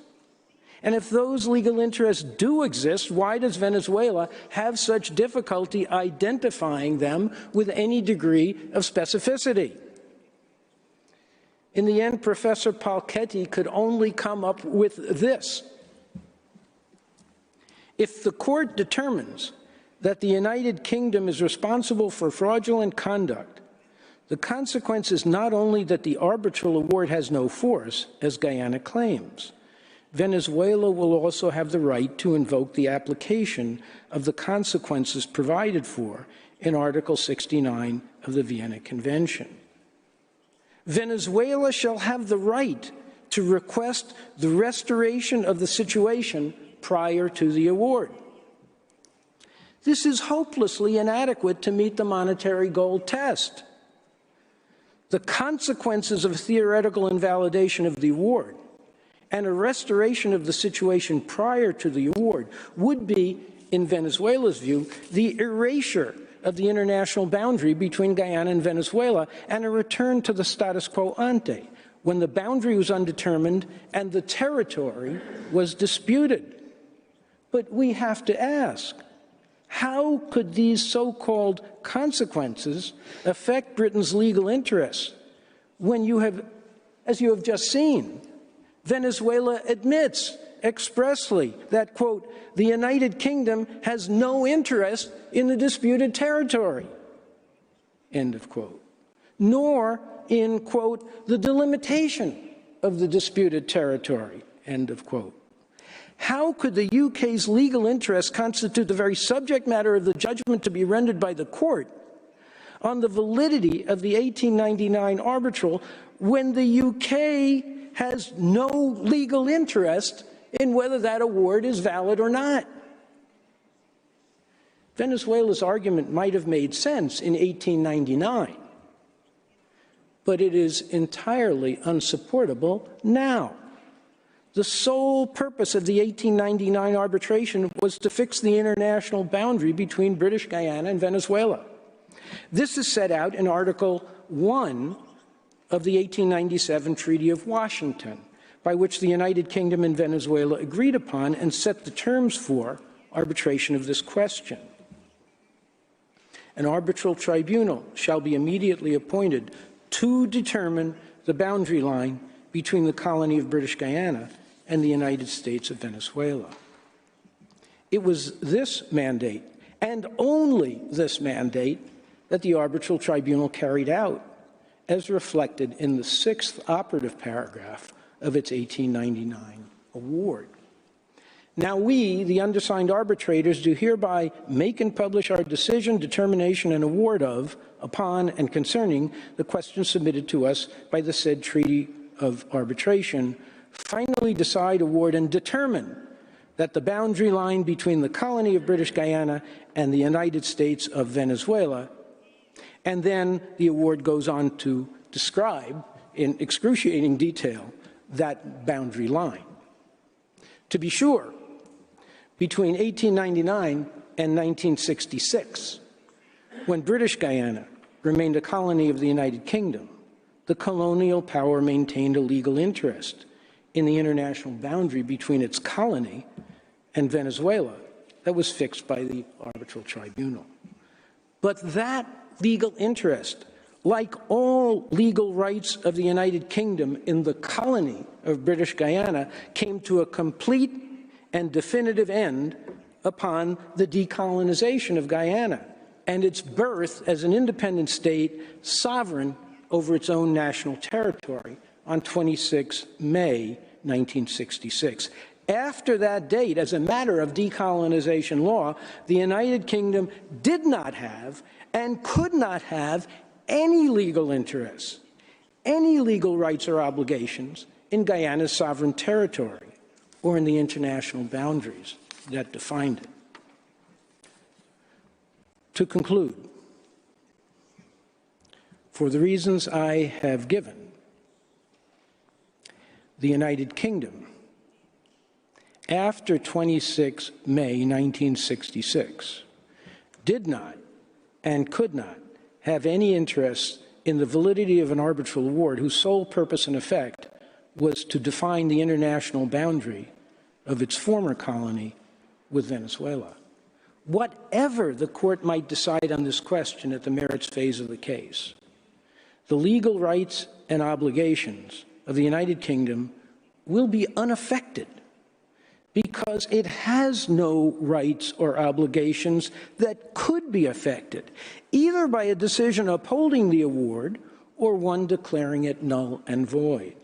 And if those legal interests do exist, why does Venezuela have such difficulty identifying them with any degree of specificity? In the end, Professor Palchetti could only come up with this. If the court determines that the United Kingdom is responsible for fraudulent conduct The consequence is not only that the arbitral award has no force, as Guyana claims. Venezuela will also have the right to invoke the application of the consequences provided for in Article 69 of the Vienna Convention. Venezuela shall have the right to request the restoration of the situation prior to the award. This is hopelessly inadequate to meet the monetary gold test. The consequences of theoretical invalidation of the award and a restoration of the situation prior to the award would be, in Venezuela's view, the erasure of the international boundary between Guyana and Venezuela and a return to the status quo ante, when the boundary was undetermined and the territory was disputed. But we have to ask, how could these so-called consequences affect Britain's legal interests when you have, as you have just seen, Venezuela admits expressly that, quote, the United Kingdom has no interest in the disputed territory, end of quote, nor in, quote, the delimitation of the disputed territory, end of quote. How could the UK's legal interests constitute the very subject matter of the judgment to be rendered by the court on the validity of the 1899 arbitral when the UK has no legal interest in whether that award is valid or not? Venezuela's argument might have made sense in 1899, but it is entirely unsupportable now. The sole purpose of the 1899 arbitration was to fix the international boundary between British Guyana and Venezuela. This is set out in Article 1 of the 1897 Treaty of Washington, by which the United Kingdom and Venezuela agreed upon and set the terms for arbitration of this question. An arbitral tribunal shall be immediately appointed to determine the boundary line between the colony of British Guyana and the United States of Venezuela. It was this mandate, and only this mandate, that the arbitral tribunal carried out, as reflected in the 6th operative paragraph of its 1899 award. Now we, the undersigned arbitrators, do hereby make and publish our decision, determination, and award of, upon, and concerning the question submitted to us by the said treaty of arbitration, finally decide, award, and determine that the boundary line between the colony of British Guyana and the United States of Venezuela, and then the award goes on to describe in excruciating detail that boundary line. To be sure, between 1899 and 1966, when British Guyana remained a colony of the United Kingdom, the colonial power maintained a legal interest in the international boundary between its colony and Venezuela that was fixed by the arbitral tribunal. But that legal interest, like all legal rights of the United Kingdom in the colony of British Guyana, came to a complete and definitive end upon the decolonization of Guyana and its birth as an independent state, sovereign over its own national territory on 26 May 1966. After that date, as a matter of decolonization law, the United Kingdom did not have and could not have any legal interests, any legal rights or obligations in Guyana's sovereign territory or in the international boundaries that defined it. To conclude, for the reasons I have given, the United Kingdom, after 26 May 1966, did not and could not have any interest in the validity of an arbitral award whose sole purpose and effect was to define the international boundary of its former colony with Venezuela. Whatever the court might decide on this question at the merits phase of the case, the legal rights and obligations of the United Kingdom will be unaffected because because it has no rights or obligations that could be affected, either by a decision upholding the award or one declaring it null and void.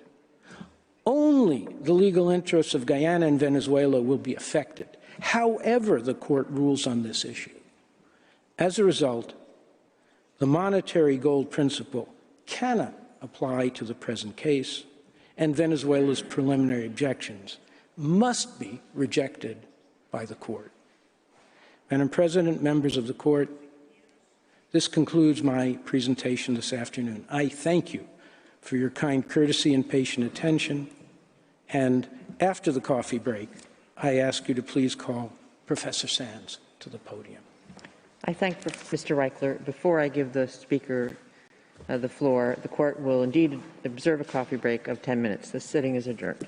Only the legal interests of Guyana and Venezuela will be affected, however the court rules on this issue. As a result, the monetary gold principle cannot apply to the present case, and Venezuela's preliminary objections must be rejected by the court. Madam President, members of the court, this concludes my presentation this afternoon. I thank you for your kind courtesy and patient attention, and after the coffee break, I ask you to please call Professor Sands to the podium. I thank Mr. Reichler. Before I give the Speaker the floor, the Court will indeed observe a coffee break of 10 minutes. The sitting is adjourned.